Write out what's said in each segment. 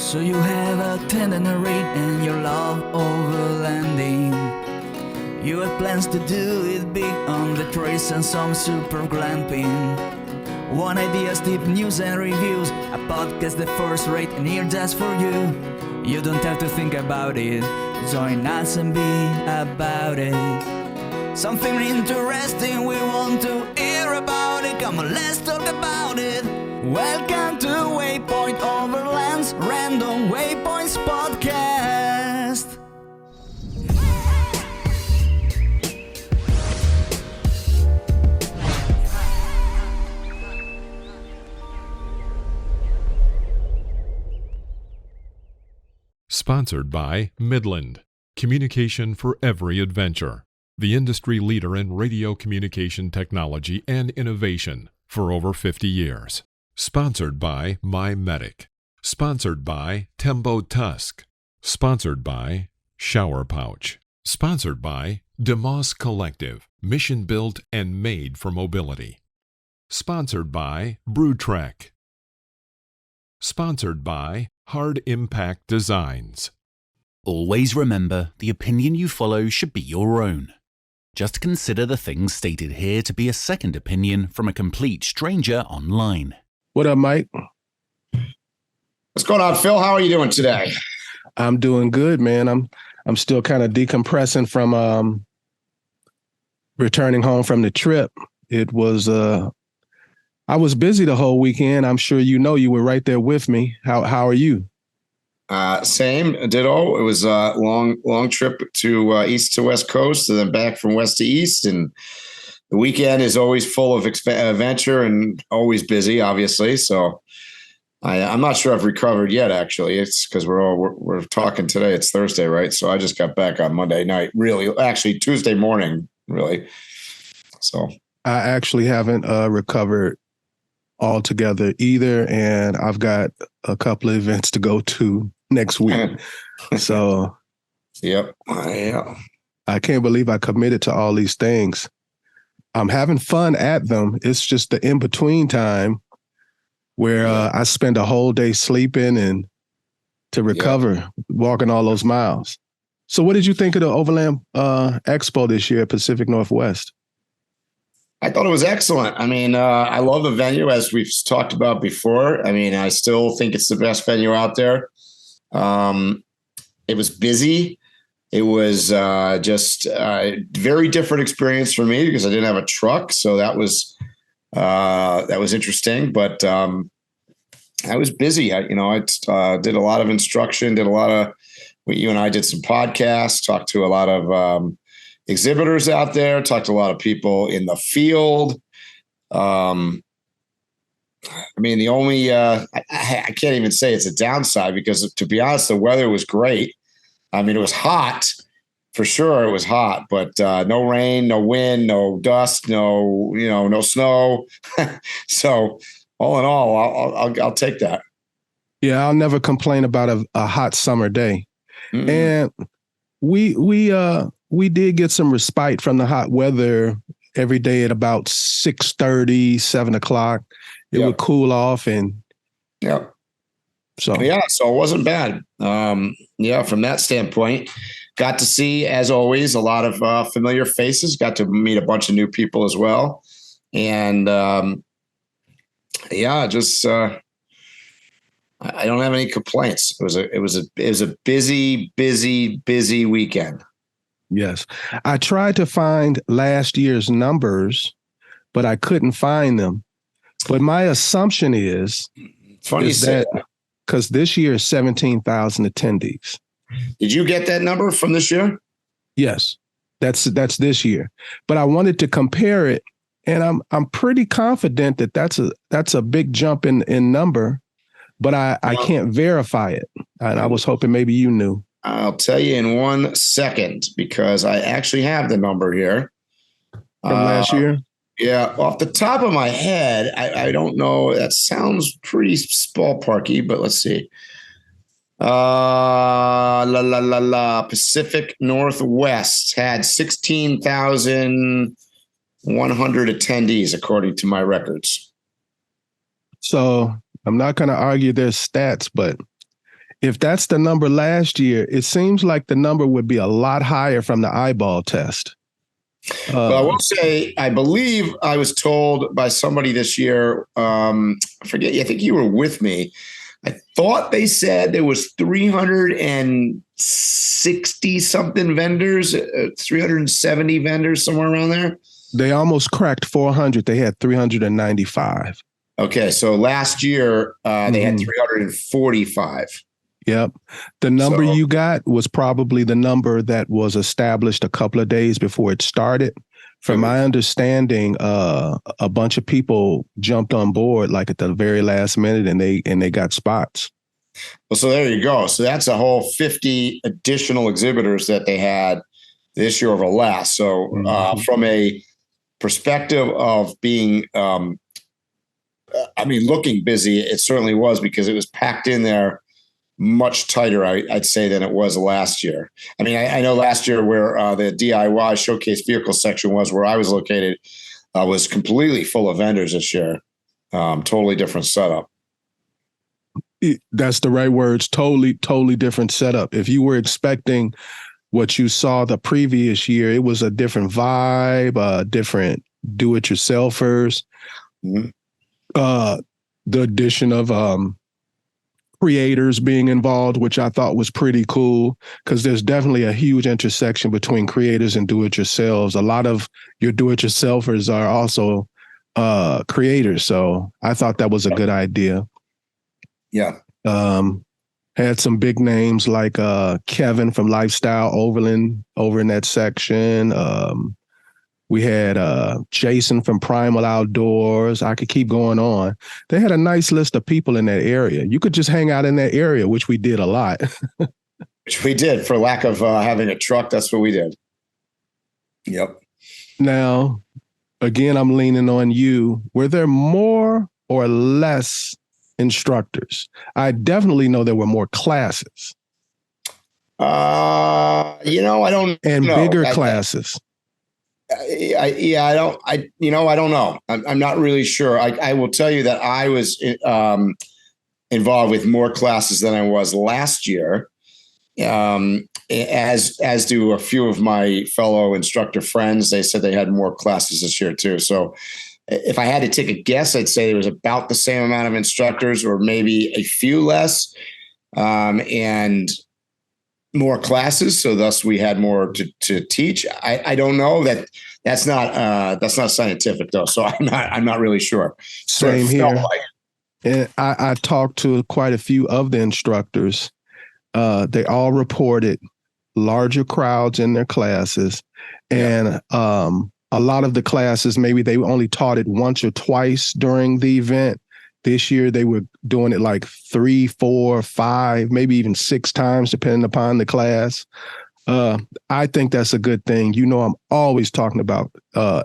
So you have a tender rate and you love overlanding. You have plans to do it big on the trace and some super glamping. One ideas, deep news and reviews, a podcast the first rate and here just for you. You don't have to think about it, join us and be about it. Something interesting we want to hear about it, come on let's talk about it. Welcome to Waypoint Overland's Random Waypoints podcast. Sponsored by Midland, communication for every adventure, the industry leader in radio communication technology and innovation for over 50 years. Sponsored by MyMedic. Sponsored by Tembo Tusk. Sponsored by Shower Pouch. Sponsored by DeMoss Collective, mission built and made for mobility. Sponsored by BrewTrek. Sponsored by Hard Impact Designs. Always remember, the opinion you follow should be your own. Just consider the things stated here to be a second opinion from a complete stranger online. What up, Mike? What's going on, Phil? How are you doing today? I'm doing good, man. I'm still kind of decompressing from returning home from the trip. It was I was busy the whole weekend. I'm sure you know you were right there with me. How are you? Same, ditto. It was a long trip to east to west coast and then back from west to east. And the weekend is always full of adventure and always busy, obviously. So I'm not sure I've recovered yet, actually. It's because we're talking today. It's Thursday, right? So I just got back on Monday night, really, actually Tuesday morning, really. So I actually haven't recovered altogether either. And I've got a couple of events to go to next week. So yep. Yeah. I can't believe I committed to all these things. I'm having fun at them. It's just the in-between time where I spend a whole day sleeping and to recover, walking all those miles. So what did you think of the Overland Expo this year at Pacific Northwest? I thought it was excellent. I mean, I love the venue, as we've talked about before. I mean, I still think it's the best venue out there. It was busy. It was just a very different experience for me because I didn't have a truck. So that was interesting. But I was busy. I did a lot of instruction, you and I did some podcasts, talked to a lot of exhibitors out there, talked to a lot of people in the field. I mean, the only I can't even say it's a downside because, to be honest, the weather was great. I mean, it was hot for sure. It was hot, but no rain, no wind, no dust, no snow. So all in all, I'll take that. Yeah, I'll never complain about a hot summer day. Mm-hmm. And we did get some respite from the hot weather every day at about 6:30, 7 o'clock. It would cool off and So it wasn't bad. From that standpoint, got to see, as always, a lot of familiar faces. Got to meet a bunch of new people as well, and I don't have any complaints. It was a busy weekend. Yes, I tried to find last year's numbers, but I couldn't find them. But my assumption is funny you say that. Because this year is 17,000 attendees. Did you get that number from this year? Yes, that's this year. But I wanted to compare it, and I'm pretty confident that that's a big jump in number, but I can't verify it. And I was hoping maybe you knew. I'll tell you in 1 second because I actually have the number here from last year. Yeah, off the top of my head, I don't know. That sounds pretty ballparky, but let's see. Pacific Northwest had 16,100 attendees, according to my records. So I'm not going to argue their stats, but if that's the number last year, it seems like the number would be a lot higher from the eyeball test. Well, I will say, I believe I was told by somebody this year, I forget, I think you were with me. I thought they said there was 360 something vendors, 370 vendors, somewhere around there. They almost cracked 400. They had 395. Okay, so last year they had 345. Yep. The number you got was probably the number that was established a couple of days before it started. From my understanding, a bunch of people jumped on board like at the very last minute, and they got spots. Well, so there you go. So that's a whole 50 additional exhibitors that they had this year over last. So from a perspective of being, looking busy, it certainly was, because it was packed in there much tighter, I'd say, than it was last year. I mean, I know last year where the DIY showcase vehicle section was, where I was located, was completely full of vendors this year. Totally different setup. That's the right words. Totally different setup. If you were expecting what you saw the previous year, it was a different vibe, different do-it-yourselfers. The addition of creators being involved, which I thought was pretty cool, because there's definitely a huge intersection between creators and do-it-yourselves. A lot of your do-it-yourselfers are also creators, so I thought that was a good idea. Yeah. Had some big names like Kevin from Lifestyle Overland over in that section. We had Jason from Primal Outdoors. I could keep going on. They had a nice list of people in that area. You could just hang out in that area, which we did a lot. Which we did, for lack of having a truck. That's what we did. Yep. Now, again, I'm leaning on you. Were there more or less instructors? I definitely know there were more classes. I don't. And bigger classes. I don't know. I'm not really sure. I will tell you that I was involved with more classes than I was last year, as do a few of my fellow instructor friends. They said they had more classes this year too. So if I had to take a guess, I'd say there was about the same amount of instructors, or maybe a few less, and more classes. So thus we had more to teach. I don't know. That's not scientific though. So I'm not really sure. Same here. And I talked to quite a few of the instructors. They all reported larger crowds in their classes, and a lot of the classes, maybe they only taught it once or twice during the event. This year, they were doing it like 3, 4, 5, maybe even 6 times, depending upon the class. I think that's a good thing. I'm always talking about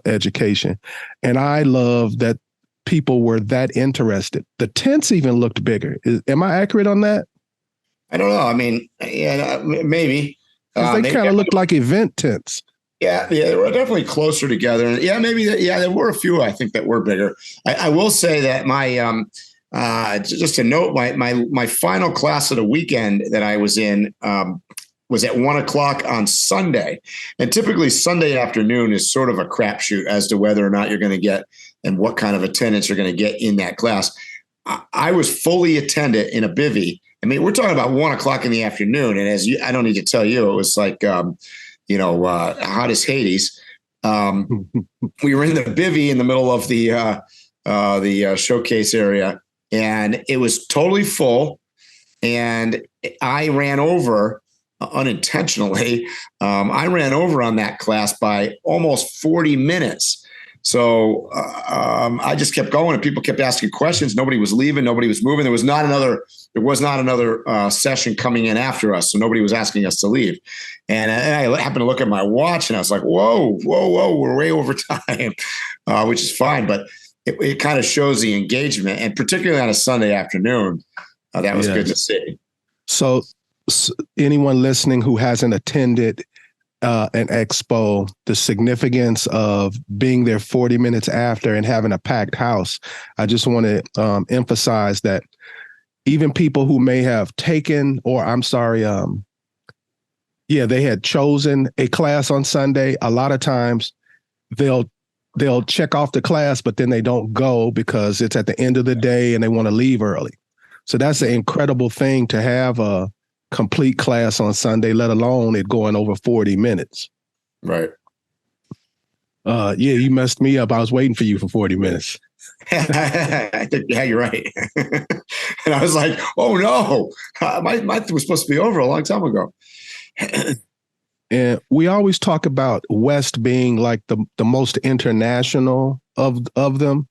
education, and I love that people were that interested. The tents even looked bigger. Am I accurate on that? I don't know. I mean, yeah, maybe. They kind of looked like event tents. Yeah, they were definitely closer together. And there were a few, I think, that were bigger. I will say that my just a note, my final class of the weekend that I was in was at 1:00 on Sunday. And typically Sunday afternoon is sort of a crapshoot as to whether or not you're going to get and what kind of attendance you're going to get in that class. I was fully attended in a bivvy. I mean, we're talking about 1:00 in the afternoon. And I don't need to tell you, it was like, hot as Hades. We were in the bivvy in the middle of the showcase area, and it was totally full. And I ran over unintentionally. I ran over on that class by almost 40 minutes. So I just kept going, and people kept asking questions. Nobody was leaving. Nobody was moving. There was not another session coming in after us. So nobody was asking us to leave. And I happened to look at my watch, and I was like, whoa, we're way over time, which is fine. But it kind of shows the engagement, and particularly on a Sunday afternoon, that was good to see. So anyone listening who hasn't attended an expo, the significance of being there 40 minutes after and having a packed house, I just want to emphasize that even people who may have taken, or they had chosen a class on Sunday. A lot of times they'll check off the class, but then they don't go because it's at the end of the day and they want to leave early. So that's an incredible thing to have a complete class on Sunday, let alone it going over 40 minutes. Right. You messed me up. I was waiting for you for 40 minutes. I think, yeah, you're right. And I was like, oh no, my was supposed to be over a long time ago. And we always talk about West being like the most international of them.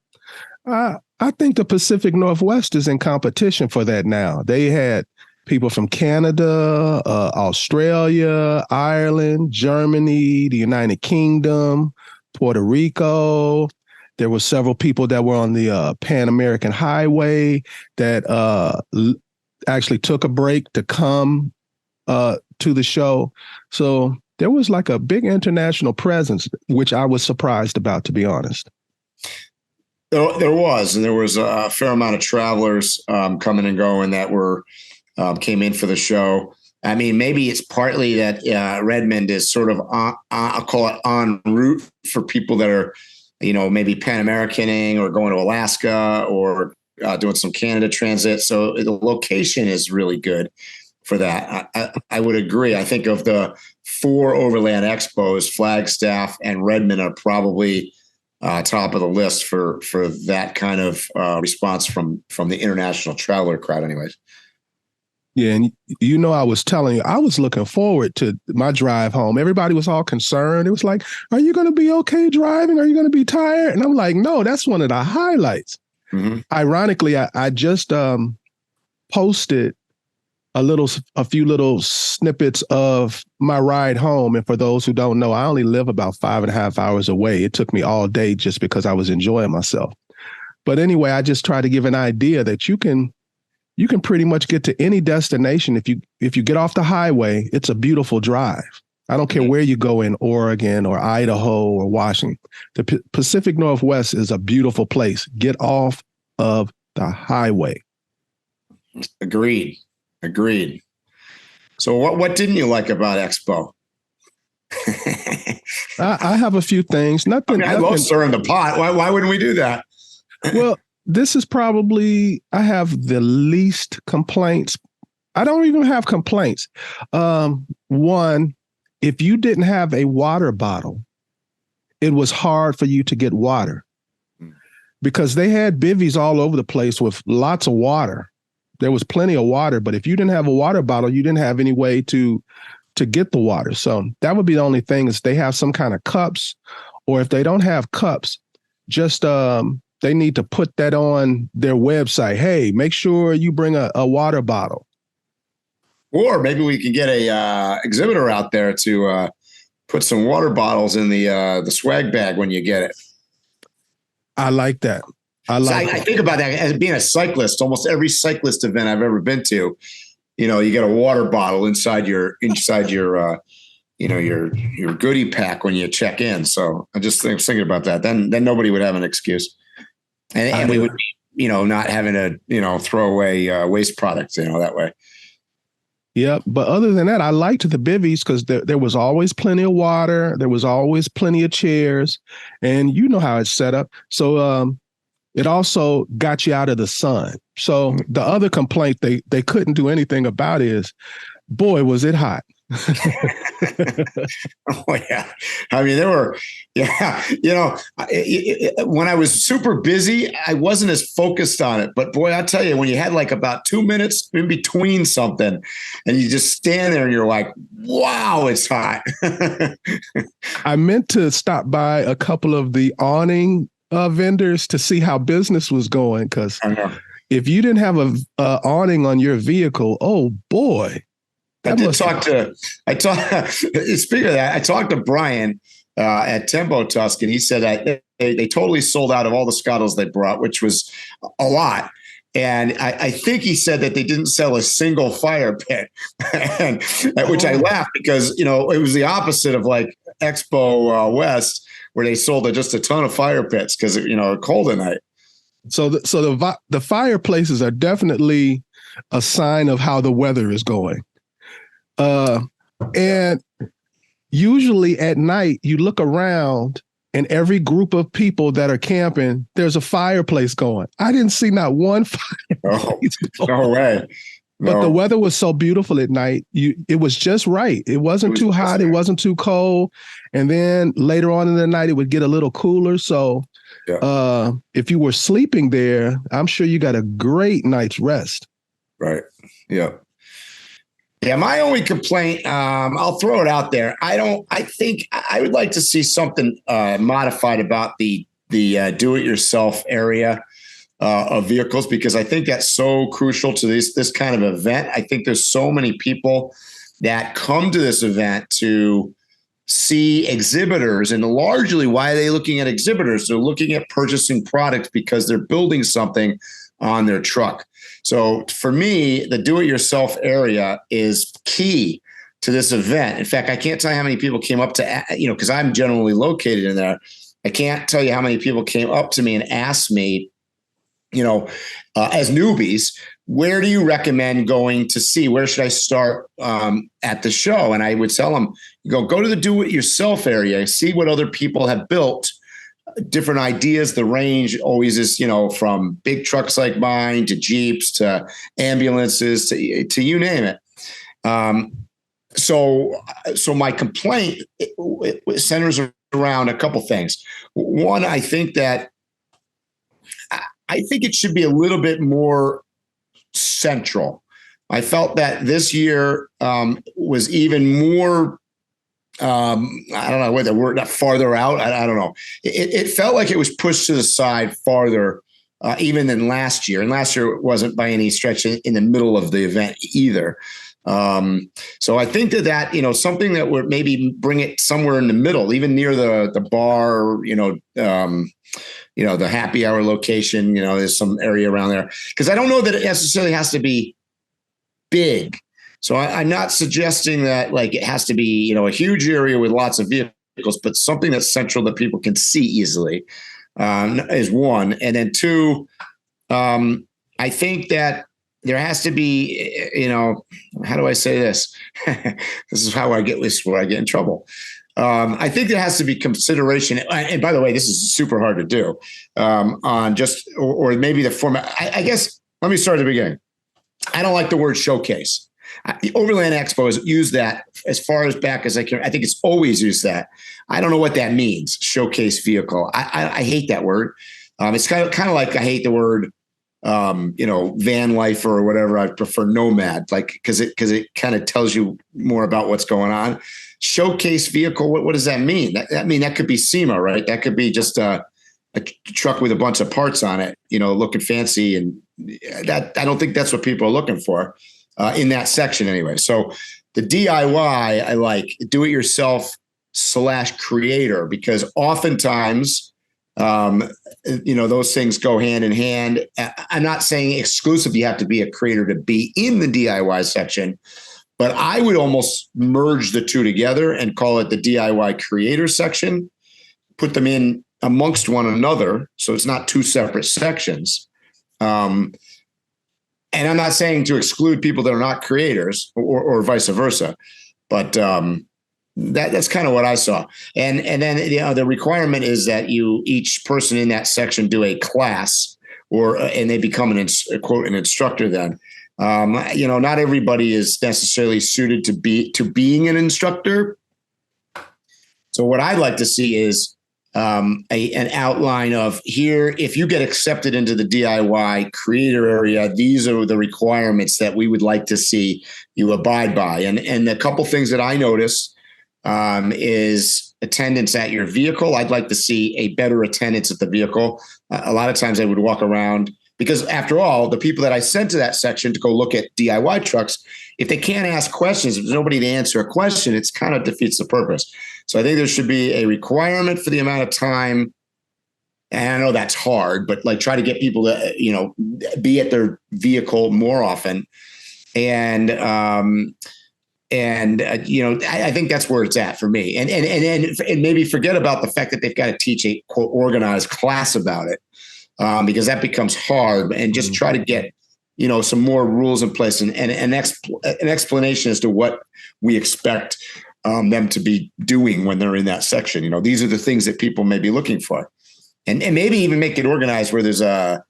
I think the Pacific Northwest is in competition for that now. They had people from Canada, Australia, Ireland, Germany, the United Kingdom, Puerto Rico. There were several people that were on the Pan American Highway that actually took a break to come to the show. So there was like a big international presence, which I was surprised about, to be honest. There was a fair amount of travelers coming and going that came in for the show. I mean, maybe it's partly that Redmond is sort of I'll call it en route for people that are, maybe Pan Americaning or going to Alaska or doing some Canada transit. So the location is really good for that. I would agree. I think of the 4 Overland Expos, Flagstaff and Redmond are probably top of the list for that kind of response from the international traveler crowd anyways. Yeah, and I was telling you, I was looking forward to my drive home. Everybody was all concerned. It was like, are you going to be okay driving? Are you going to be tired? And I'm like, no, that's one of the highlights. Mm-hmm. Ironically, I just posted a few little snippets of my ride home. And for those who don't know, I only live about 5.5 hours away. It took me all day just because I was enjoying myself. But anyway, I just try to give an idea that you can pretty much get to any destination. If you get off the highway, it's a beautiful drive. I don't care where you go in Oregon or Idaho or Washington. The Pacific Northwest is a beautiful place. Get off of the highway. Agreed. So what didn't you like about Expo? I have a few things. Nothing. I love stirring the pot. Why wouldn't we do that? Well, this is probably, I have the least complaints. I don't even have complaints. One, if you didn't have a water bottle, it was hard for you to get water because they had bivvies all over the place with lots of water. There was plenty of water, but if you didn't have a water bottle, you didn't have any way to get the water. So that would be the only thing is they have some kind of cups, or if they don't have cups, just they need to put that on their website. Hey, make sure you bring a water bottle. Or maybe we can get a exhibitor out there to put some water bottles in the swag bag when you get it. I like that. I think about that as being a cyclist. Almost every cyclist event I've ever been to, you get a water bottle inside your your goodie pack when you check in. So I just thinking about that. Then nobody would have an excuse, and we would be, not having to throw away waste products that way. Yeah, but other than that, I liked the bivvies because there was always plenty of water. There was always plenty of chairs, and you know how it's set up. So it also got you out of the sun. So the other complaint they couldn't do anything about is, boy, was it hot. Oh yeah. I mean, when I was super busy, I wasn't as focused on it, but boy, I'll tell you, when you had like about 2 minutes in between something and you just stand there and you're like, wow, it's hot. I meant to stop by a couple of the awning vendors to see how business was going. Cause if you didn't have a awning on your vehicle, oh boy. Speaking of that, I talked to Brian at Tempo Tusk, and he said that they totally sold out of all the scuttles they brought, which was a lot. And I think he said that they didn't sell a single fire pit, and which I laughed because, it was the opposite of like Expo West, where they sold just a ton of fire pits because, cold at night. So the fireplaces are definitely a sign of how the weather is going. And usually at night, you look around and every group of people that are camping, there's a fireplace going. I didn't see not one fireplace going. No way. No. But the weather was so beautiful at night. It was just right. It wasn't too hot. It wasn't too cold. And then later on in the night, it would get a little cooler. So if you were sleeping there, I'm sure you got a great night's rest. Right. Yeah. Yeah. My only complaint, I'll throw it out there. I think I would like to see something modified about the do-it-yourself area of vehicles, because I think that's so crucial to this kind of event. I think there's so many people that come to this event to see exhibitors, and largely why are they looking at exhibitors? They're looking at purchasing products because they're building something on their truck. So for me, the do-it-yourself area is key to this event. In fact, I can't tell you how many people came up to, because I'm generally located in there. I can't tell you how many people came up to me and asked me, as newbies, where do you recommend going to see? Where should I start at the show? And I would tell them, go to the do-it-yourself area, see what other people have built, different ideas. The range always is, from big trucks like mine to Jeeps to ambulances to you name it. So my complaint it centers around a couple things. One, I think it should be a little bit more central. I felt that this year was even more, I don't know what the word, not farther out. I don't know. It felt like it was pushed to the side farther even than last year. And last year it wasn't by any stretch in the middle of the event either. So I think that, something that would maybe bring it somewhere in the middle, even near the bar, the happy hour location, there's some area around there. Because I don't know that it necessarily has to be big. So I'm not suggesting that it has to be, a huge area with lots of vehicles, but something that's central that people can see easily is one. And then two, I think that there has to be, how do I say this? This is how I get where I get in trouble. I think there has to be consideration. And by the way, this is super hard to do on just, or maybe the format. I guess, let me start at the beginning. I don't like the word showcase. The Overland Expo has used that as far as back as I can. I think it's always used that. I don't know what that means. Showcase vehicle. I hate that word. It's kind of like I hate the word, van lifer or whatever. I prefer nomad, because it kind of tells you more about what's going on. Showcase vehicle. What does that mean? That could be SEMA, right? That could be just a truck with a bunch of parts on it, looking fancy. And that, I don't think that's what people are looking for in that section anyway. So the DIY, I like do-it-yourself / creator, because oftentimes, those things go hand in hand. I'm not saying exclusive you have to be a creator to be in the DIY section, but I would almost merge the two together and call it the DIY creator section, put them in amongst one another, so it's not two separate sections. And I'm not saying to exclude people that are not creators or vice versa, but that's kind of what I saw. And then the requirement is that each person in that section do a class, and they become an instructor then. Not everybody is necessarily suited to being an instructor. So what I'd like to see is an outline of here, if you get accepted into the DIY creator area, these are the requirements that we would like to see you abide by. And a couple things that I noticed is attendance at your vehicle. I'd like to see a better attendance at the vehicle. A lot of times I would walk around, because after all, the people that I sent to that section to go look at DIY trucks, if they can't ask questions, if there's nobody to answer a question, it's kind of defeats the purpose. So I think there should be a requirement for the amount of time. And I know that's hard, but try to get people to, be at their vehicle more often. And I think that's where it's at for me. And maybe forget about the fact that they've got to teach a quote organized class about it, because that becomes hard. And just try to get, some more rules in place and an explanation as to what we expect them to be doing when they're in that section. These are the things that people may be looking for, and maybe even make it organized where there's a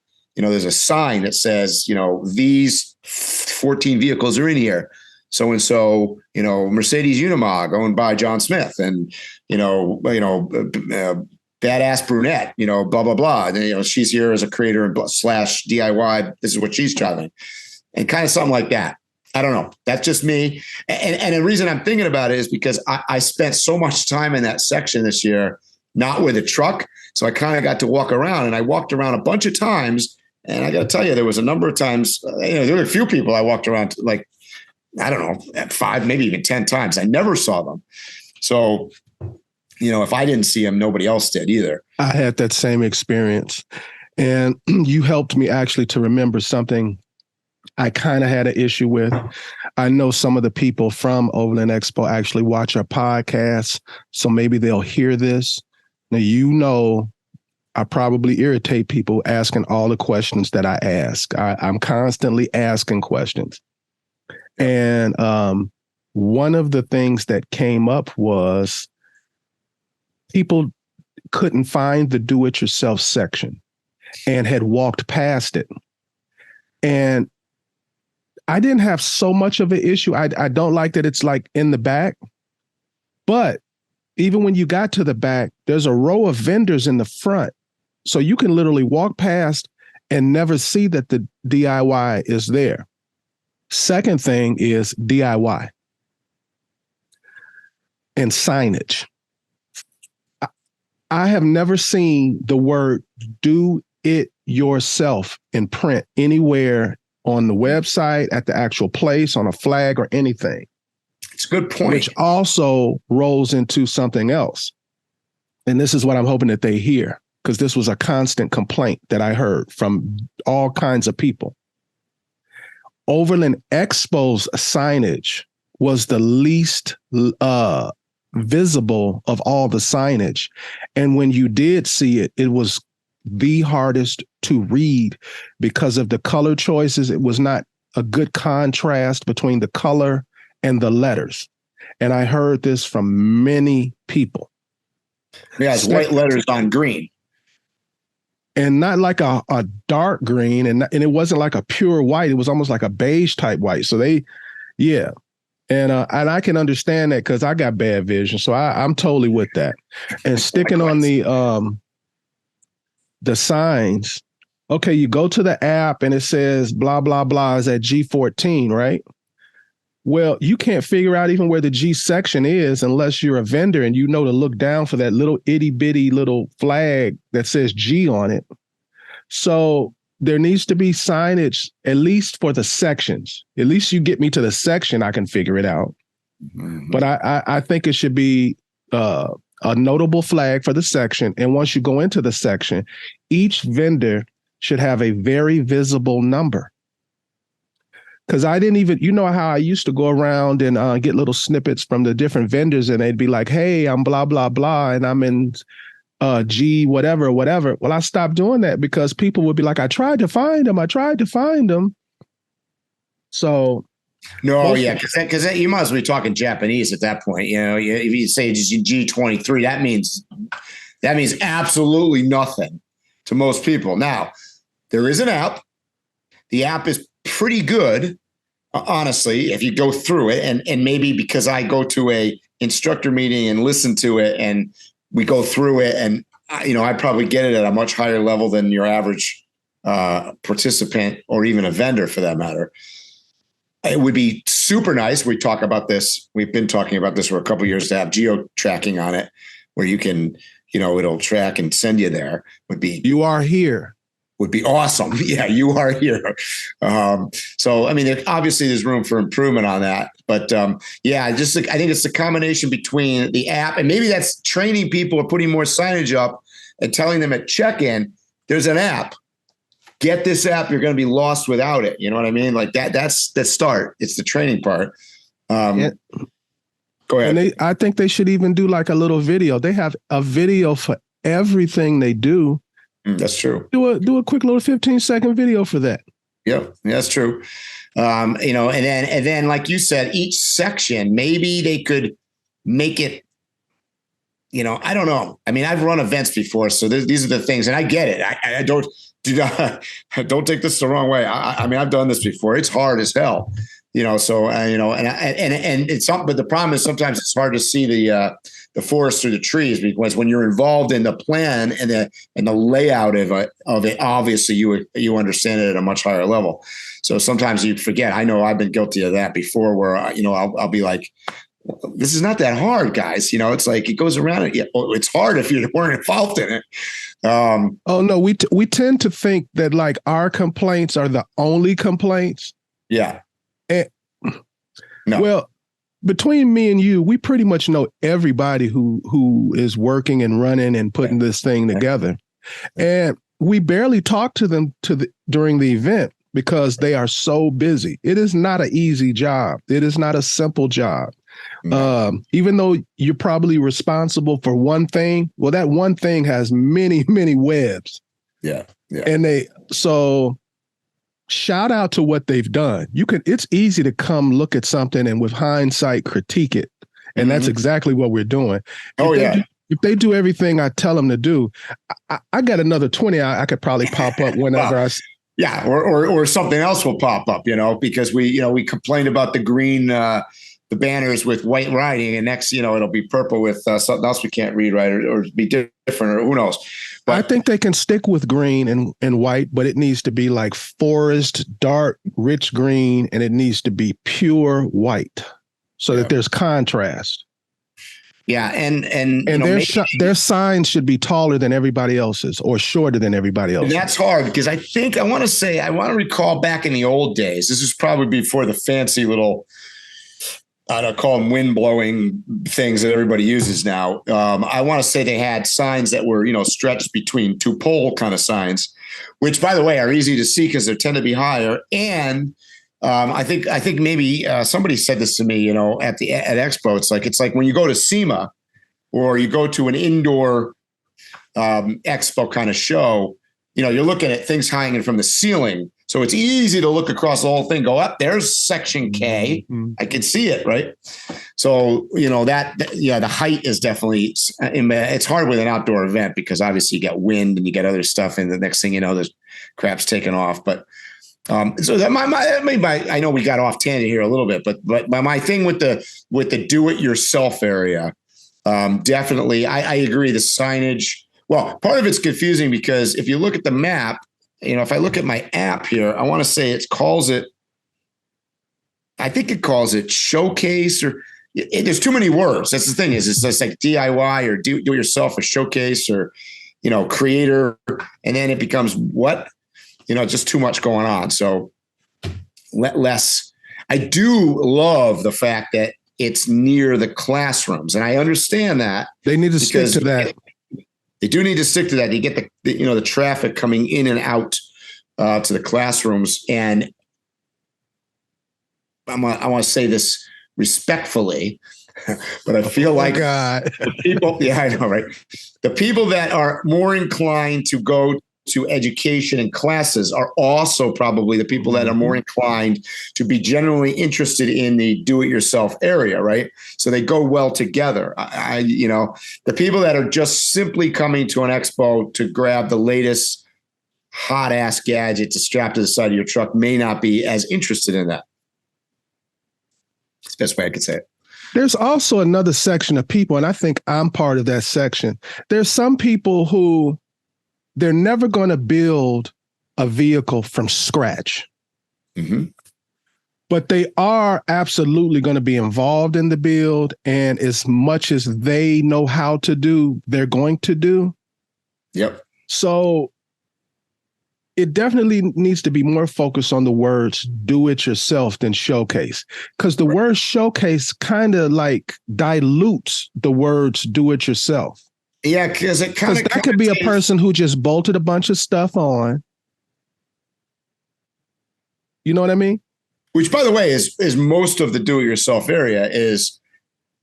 sign that says, these 14 vehicles are in here. So-and-so, Mercedes Unimog owned by John Smith, and, badass brunette, blah, blah, blah. And, she's here as a creator and / DIY. This is what she's driving, and kind of something like that. I don't know. That's just me. And the reason I'm thinking about it is because I spent so much time in that section this year, not with a truck. So I kind of got to walk around, and I walked around a bunch of times. And I got to tell you, there was a number of times, there were a few people I walked around, like, I don't know, 5, maybe even 10 times. I never saw them. So, if I didn't see them, nobody else did either. I had that same experience. And you helped me actually to remember something I kind of had an issue with. I know some of the people from Overland Expo actually watch our podcast, so maybe they'll hear this. Now, I probably irritate people asking all the questions that I ask. I'm constantly asking questions. And one of the things that came up was people couldn't find the do-it-yourself section and had walked past it. And I didn't have so much of an issue. I don't like that it's like in the back. But even when you got to the back, there's a row of vendors in the front. So you can literally walk past and never see that the DIY is there. Second thing is DIY and signage. I have never seen the word do it yourself in print anywhere on the website, at the actual place, on a flag or anything. It's a good point. Which also rolls into something else. And this is what I'm hoping that they hear, because this was a constant complaint that I heard from all kinds of people. Overland Expo's signage was the least visible of all the signage. And when you did see it, it was the hardest to read because of the color choices. It was not a good contrast between the color and the letters. And I heard this from many people. Yeah, it's white letters on green. And not like a dark green, and it wasn't like a pure white. It was almost like a beige type white. So yeah. And I can understand that because I got bad vision. So I'm totally with that. And sticking on the signs, okay, you go to the app and it says blah, blah, blah is at G14, right? Well, you can't figure out even where the G section is unless you're a vendor and you know to look down for that little itty bitty little flag that says G on it. So there needs to be signage, at least for the sections. At least you get me to the section, I can figure it out. Mm-hmm. But I think it should be a notable flag for the section. And once you go into the section, each vendor should have a very visible number. Because I didn't even, how I used to go around and get little snippets from the different vendors, and they'd be like, hey, I'm blah, blah, blah, and I'm in G whatever. Well, I stopped doing that because people would be like, I tried to find them. So. No, yeah, because you must be talking Japanese at that point. If you say G23, that means absolutely nothing to most people. Now, there is an app. The app is pretty good, honestly, if you go through it, and maybe because I go to a instructor meeting and listen to it, and we go through it, and I probably get it at a much higher level than your average participant or even a vendor for that matter. It would be super nice. We talk about this. We've been talking about this for a couple of years to have geo tracking on it, where you can, it'll track and send you there. You are here. Would be awesome. Yeah, you are here. So, I mean, obviously there's room for improvement on that. But I think it's the combination between the app, and maybe that's training people or putting more signage up and telling them at check-in, there's an app. Get this app. You're going to be lost without it. You know what I mean? Like that's the start. It's the training part. Go ahead. And I think they should even do like a little video. They have a video for everything they do. That's true. Do a quick little 15-second video for that. Yep. That's true. You know, and then, like you said, each section, maybe they could make it, you know, I don't know. I mean, I've run events before, so these are the things, and I get it. I don't take this the wrong way. I mean, I've done this before. It's hard as hell, you know. So you know, and it's something. But the problem is sometimes it's hard to see the forest through the trees, because when you're involved in the plan and the layout of it, obviously you understand it at a much higher level. So sometimes you forget. I know I've been guilty of that before, where you know I'll be like, this is not that hard, guys. You know, it's like it goes around it. Yeah, it's hard if you weren't involved in it. Oh no, we tend to think that like our complaints are the only complaints. Yeah. And, no. Well, between me and you, we pretty much know everybody who is working and running and putting this thing together, and we barely talk to them during the event because they are so busy. It is not an easy job. It is not a simple job. Even though you're probably responsible for one thing, well, that one thing has many, many webs. Yeah. Yeah. And so shout out to what they've done. It's easy to come look at something and with hindsight critique it. And that's exactly what we're doing. If they do everything I tell them to do, I got another 20 I could probably pop up whenever well, yeah, or something else will pop up, you know, because we complained about the green the banners with white writing, and next, you know, it'll be purple with something else we can't read right, or be different, or who knows. But I think they can stick with green and white, but it needs to be like forest, dark, rich green, and it needs to be pure white so that there's contrast. Yeah, and their signs should be taller than everybody else's or shorter than everybody else's. And that's hard because I want to recall back in the old days. This is probably before the fancy little, I don't call them wind blowing things that everybody uses now. I want to say they had signs that were, you know, stretched between two pole kind of signs, which, by the way, are easy to see because they tend to be higher. And I think maybe somebody said this to me, you know, at Expo. It's like when you go to SEMA or you go to an indoor expo kind of show, you know, you're looking at things hanging from the ceiling. So it's easy to look across the whole thing, go up, there's section K. I can see it, right? So, you know, the height is definitely, it's hard with an outdoor event because obviously you get wind and you get other stuff. And the next thing you know, there's crap's taken off. But so that I know we got off tangent here a little bit, but my thing with the do-it-yourself area, definitely, I agree. The signage, well, part of it's confusing because if you look at the map, you know, if I look at my app here, I want to say I think it calls it showcase, or there's too many words. That's the thing is, it's just like DIY or do it yourself, or showcase, or, you know, creator. And then it becomes what? You know, just too much going on. So less. I do love the fact that it's near the classrooms, and I understand that they need to stick to that. They do need to stick to that. You get the traffic coming in and out to the classrooms, and I want to say this respectfully, but I feel like the people. Yeah, I know, right? The people that are more inclined to go to education and classes are also probably the people that are more inclined to be generally interested in the do-it-yourself area, right? So they go well together. The people that are just simply coming to an expo to grab the latest hot-ass gadget to strap to the side of your truck may not be as interested in that. That's the best way I could say it. There's also another section of people, and I think I'm part of that section. There's some people who they're never going to build a vehicle from scratch. But they are absolutely going to be involved in the build. And as much as they know how to do, they're going to do. Yep. So it definitely needs to be more focused on the words do it yourself than showcase. Because the word showcase kind of like dilutes the words do it yourself. Yeah, because that could be a person who just bolted a bunch of stuff on. You know what I mean? Which, by the way, is most of the do-it-yourself area is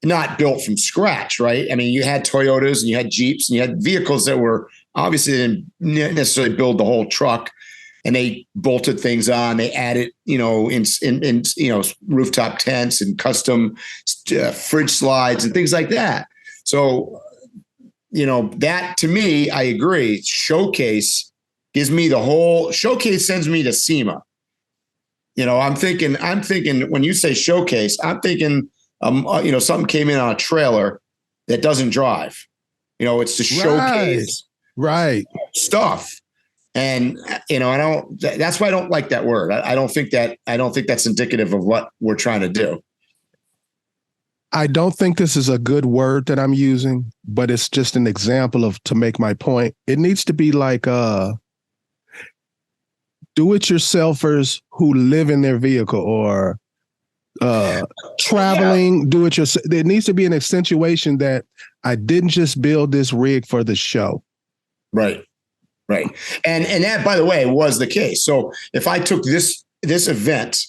not built from scratch, right? I mean, you had Toyotas and you had Jeeps and you had vehicles that were obviously didn't necessarily build the whole truck. and they bolted things on. They added, in rooftop tents and custom fridge slides and things like that. So, that to me, I agree. Showcase gives me the whole showcase, sends me to SEMA. I'm thinking when you say showcase, I'm thinking, something came in on a trailer that doesn't drive. It's to showcase stuff. And, that's why I don't like that word. I don't think that's indicative of what we're trying to do. I don't think this is a good word that I'm using, but it's just an example to make my point. It needs to be like do-it-yourselfers who live in their vehicle, or traveling do-it-yourself. There needs to be an accentuation that I didn't just build this rig for the show. Right. And that, by the way, was the case. So if I took this event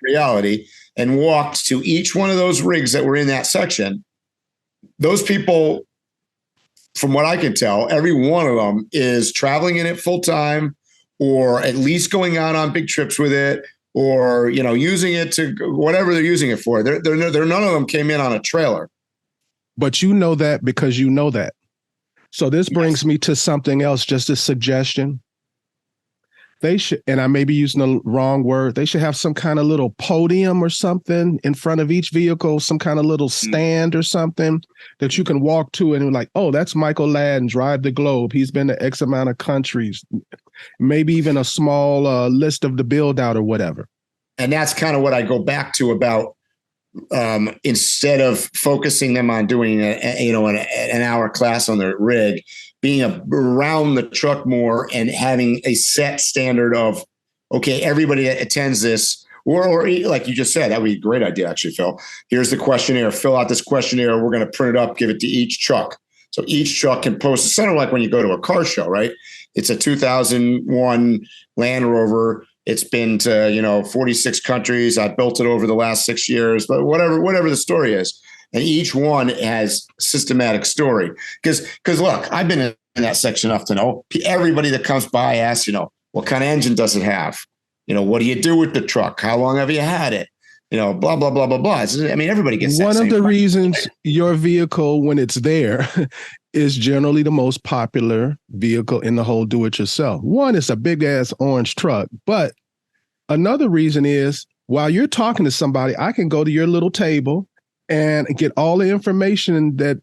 reality and walked to each one of those rigs that were in that section, those people, from what I can tell, every one of them is traveling in it full time, or at least going out on big trips with it, or, using it to whatever they're using it for. They're none of them came in on a trailer. But you know that because you know that. So this brings me to something else, just a suggestion. They should, and I may be using the wrong word, they should have some kind of little podium or something in front of each vehicle, some kind of little stand or something that you can walk to and like, oh, that's Michael Ladd, Drive the Globe. He's been to X amount of countries, maybe even a small list of the build out or whatever. And that's kind of what I go back to about instead of focusing them on doing an hour class on their rig, being around the truck more and having a set standard of, okay, everybody that attends this, or like you just said, that would be a great idea, actually, Phil. Here's the questionnaire. Fill out this questionnaire. We're going to print it up, give it to each truck. So each truck can post. It's sort of like when you go to a car show, right? It's a 2001 Land Rover. It's been to, 46 countries. I built it over the last 6 years, but whatever the story is. And each one has systematic story. Because look, I've been in that section enough to know everybody that comes by asks, what kind of engine does it have? What do you do with the truck? How long have you had it? Blah, blah, blah, blah, blah. I mean, everybody gets that. One of the reasons your vehicle, when it's there, is generally the most popular vehicle in the whole do-it-yourself. One, it's a big-ass orange truck. But another reason is, while you're talking to somebody, I can go to your little table and get all the information that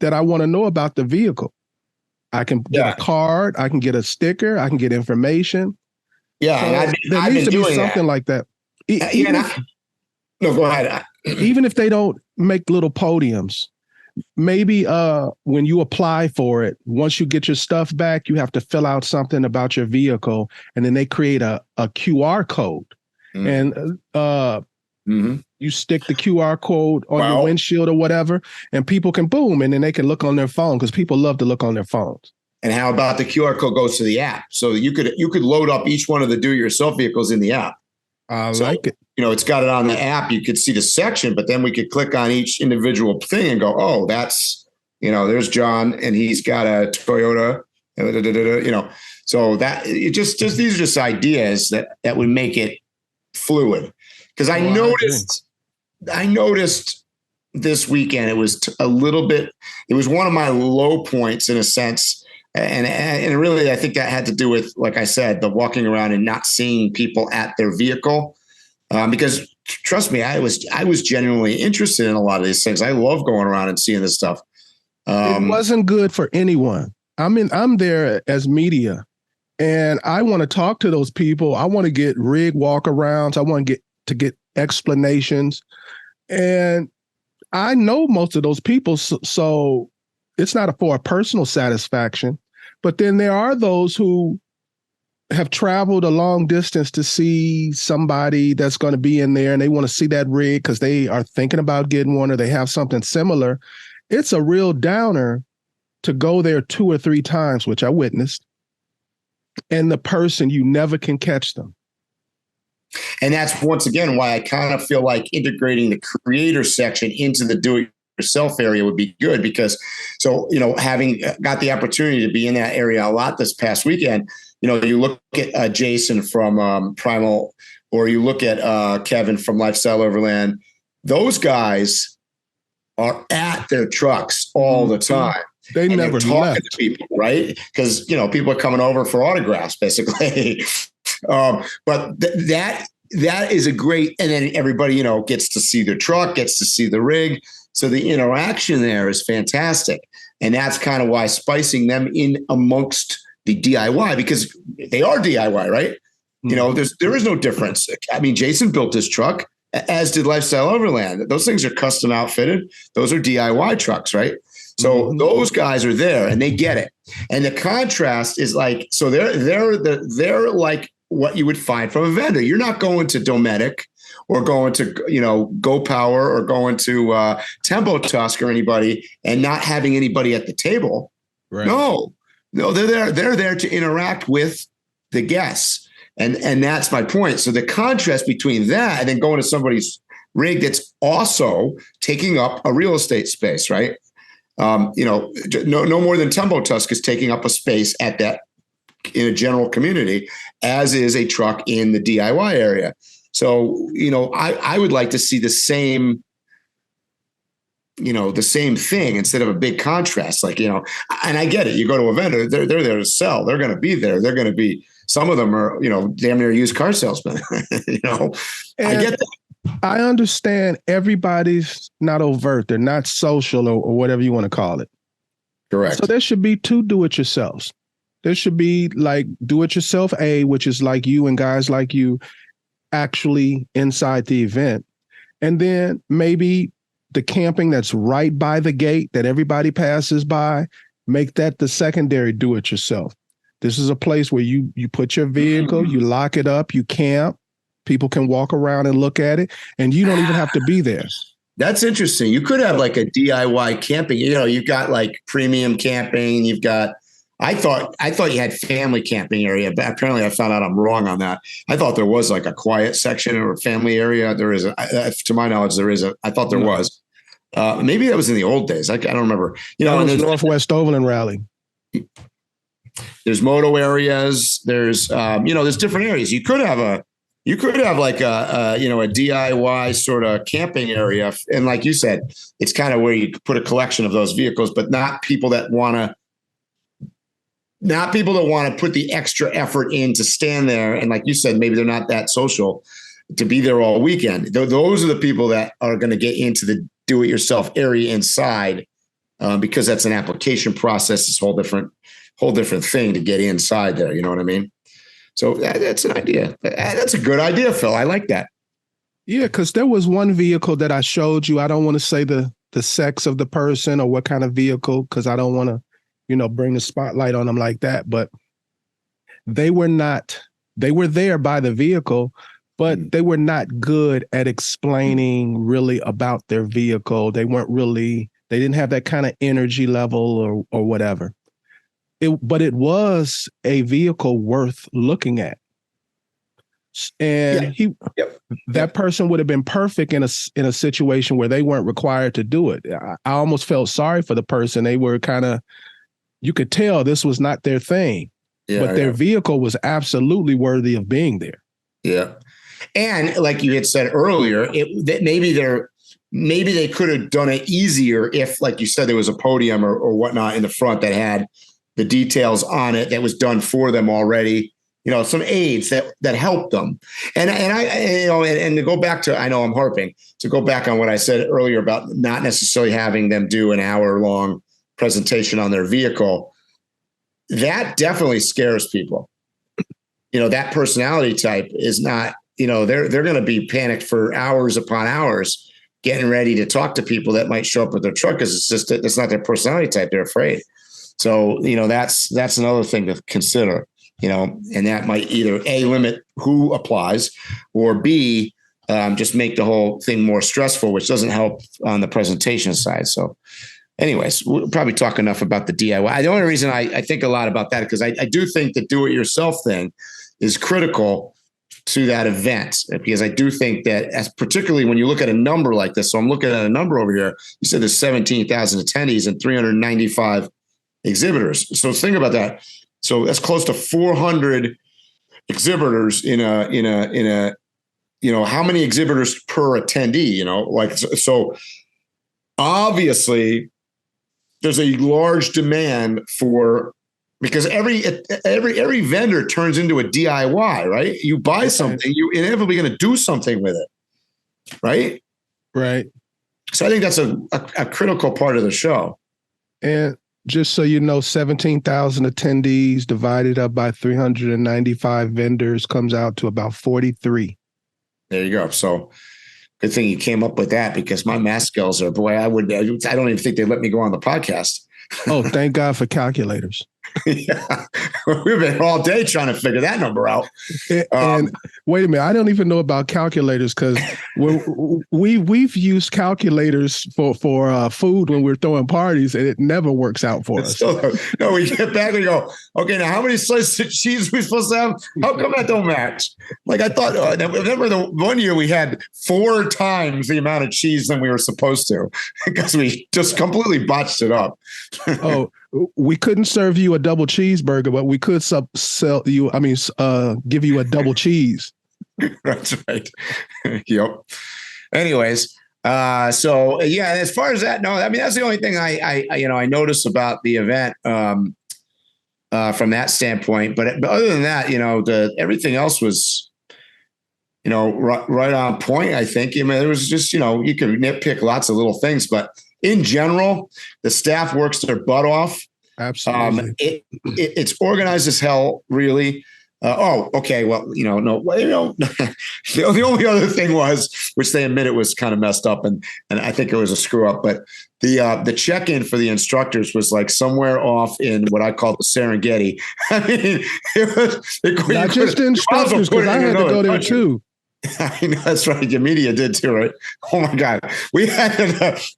I want to know about the vehicle. I can get a card, I can get a sticker, I can get information. Yeah, so and there needs to be something like that. No, go ahead. Even if they don't make little podiums, maybe when you apply for it, once you get your stuff back, you have to fill out something about your vehicle, and then they create a QR code. And you stick the QR code on your windshield or whatever, and people can boom, and then they can look on their phone, because people love to look on their phones. And how about the QR code goes to the app? So you could load up each one of the do-it-yourself vehicles in the app. I like it. It's got it on the app. You could see the section, but then we could click on each individual thing and go, oh, that's, there's John, and he's got a Toyota, so that these are just ideas that would make it fluid. Because I noticed this weekend, it was it was one of my low points in a sense. And really, I think that had to do with, like I said, the walking around and not seeing people at their vehicle. Because trust me, I was genuinely interested in a lot of these things. I love going around and seeing this stuff. It wasn't good for anyone. I'm there as media, and I want to talk to those people. I want to get rig walk-arounds. I want to get explanations. And I know most of those people, so it's not for a personal satisfaction. But then there are those who have traveled a long distance to see somebody that's going to be in there, and they want to see that rig because they are thinking about getting one, or they have something similar. It's a real downer to go there 2 or 3 times, which I witnessed, and the person, you never can catch them. And that's, once again, why I kind of feel like integrating the creator section into the do-it-yourself area would be good, because having got the opportunity to be in that area a lot this past weekend, you look at Jason from Primal, or you look at Kevin from Lifestyle Overland. Those guys are at their trucks all the time. They never talking left to people, right? Because people are coming over for autographs, basically. But that is a great, and then everybody gets to see their truck, gets to see the rig. So the interaction there is fantastic, and that's kind of why spicing them in amongst the DIY, because they are DIY, right? There is no difference. I mean, Jason built his truck, as did Lifestyle Overland. Those things are custom outfitted. Those are DIY trucks, right? So those guys are there and they get it. And the contrast is like, so they're like what you would find from a vendor. You're not going to Dometic or going to, Go Power or going to Tempo Tusk or anybody and not having anybody at the table. Right. No, they're there to interact with the guests. And that's my point. So the contrast between that and then going to somebody's rig that's also taking up a real estate space, right? No more than Tempo Tusk is taking up a space at that in a general community, as is a truck in the DIY area. So, I would like to see the same thing instead of a big contrast, like, and I get it. You go to a vendor, they're there to sell. They're going to be there. They're going to be, some of them are, damn near used car salesmen, I get that. I understand everybody's not overt. They're not social or whatever you want to call it. Correct. So there should be two do-it-yourselves. There should be like do-it-yourself A, which is like you and guys like you actually inside the event. And then maybe the camping that's right by the gate that everybody passes by, make that the secondary do-it-yourself. This is a place where you put your vehicle, you lock it up, you camp. People can walk around and look at it, and you don't even have to be there. That's interesting. You could have like a DIY camping. You've got like premium camping. You've got. I thought you had family camping area, but apparently I found out I'm wrong on that. I thought there was like a quiet section or a family area. There is, to my knowledge, there is a. I thought there was. Maybe that was in the old days. I don't remember. And there's Northwest Overland Rally. There's moto areas. There's there's different areas. You could have like a DIY sort of camping area. And like you said, it's kind of where you put a collection of those vehicles, but not people that want to put the extra effort in to stand there. And like you said, maybe they're not that social to be there all weekend. Those are the people that are going to get into the do-it-yourself area inside because that's an application process. It's a whole different thing to get inside there. You know what I mean? So that's an idea. That's a good idea, Phil. I like that. Yeah, because there was one vehicle that I showed you. I don't want to say the sex of the person or what kind of vehicle, because I don't want to, bring the spotlight on them like that. But they were there by the vehicle, but they were not good at explaining really about their vehicle. They didn't have that kind of energy level or whatever. But it was a vehicle worth looking at. And that person would have been perfect in a situation where they weren't required to do it. I almost felt sorry for the person. They were you could tell this was not their thing, but their vehicle was absolutely worthy of being there. Yeah. And like you had said earlier, maybe they could have done it easier if, like you said, there was a podium or whatnot in the front that had the details on it that was done for them already, some aids that help them. And to go back to, I know I'm harping, to go back on what I said earlier about not necessarily having them do an hour-long presentation on their vehicle, that definitely scares people. That personality type is not, they're going to be panicked for hours upon hours getting ready to talk to people that might show up with their truck because it's not their personality type. They're afraid. So, that's another thing to consider, and that might either A, limit who applies, or B, just make the whole thing more stressful, which doesn't help on the presentation side. So anyways, we'll probably talk enough about the DIY. The only reason I think a lot about that, because I do think the do-it-yourself thing is critical to that event, because I do think that, as particularly when you look at a number like this, so I'm looking at a number over here, you said there's 17,000 attendees and 395 exhibitors. So think about that. So that's close to 400 exhibitors in a, how many exhibitors per attendee, so obviously there's a large demand because every vendor turns into a DIY, right? You buy something, you're inevitably going to do something with it. Right. Right. So I think that's a critical part of the show. And just so you know, 17,000 attendees divided up by 395 vendors comes out to about 43. There you go. So good thing you came up with that, because my math skills are, boy, I don't even think they let me go on the podcast. Oh, thank God for calculators. Yeah. We've been all day trying to figure that number out. And wait a minute, I don't even know about calculators, because we've used calculators for food when we're throwing parties, and it never works out for us. No, we get back and go, okay, now how many slices of cheese are we supposed to have? How come that don't match? Like I thought, remember the one year we had 4 times the amount of cheese than we were supposed to, because we just completely botched it up. Oh, we couldn't serve you a double cheeseburger, but we could give you a double cheese. That's right. Yep. Anyways, so yeah, as far as that, no, I mean, that's the only thing I noticed about the event from that standpoint. But other than that, everything else was, right on point, I think. I mean, it was just, you could nitpick lots of little things, but in general, the staff works their butt off. Absolutely. It's organized as hell, really. Okay. Well, the only other thing was, which they admit it was kind of messed up, and I think it was a screw up, but the check-in for the instructors was like somewhere off in what I call the Serengeti. I mean, not just the instructors, because I had to go there too. I know, that's right. Your media did too, right? Oh my God. We had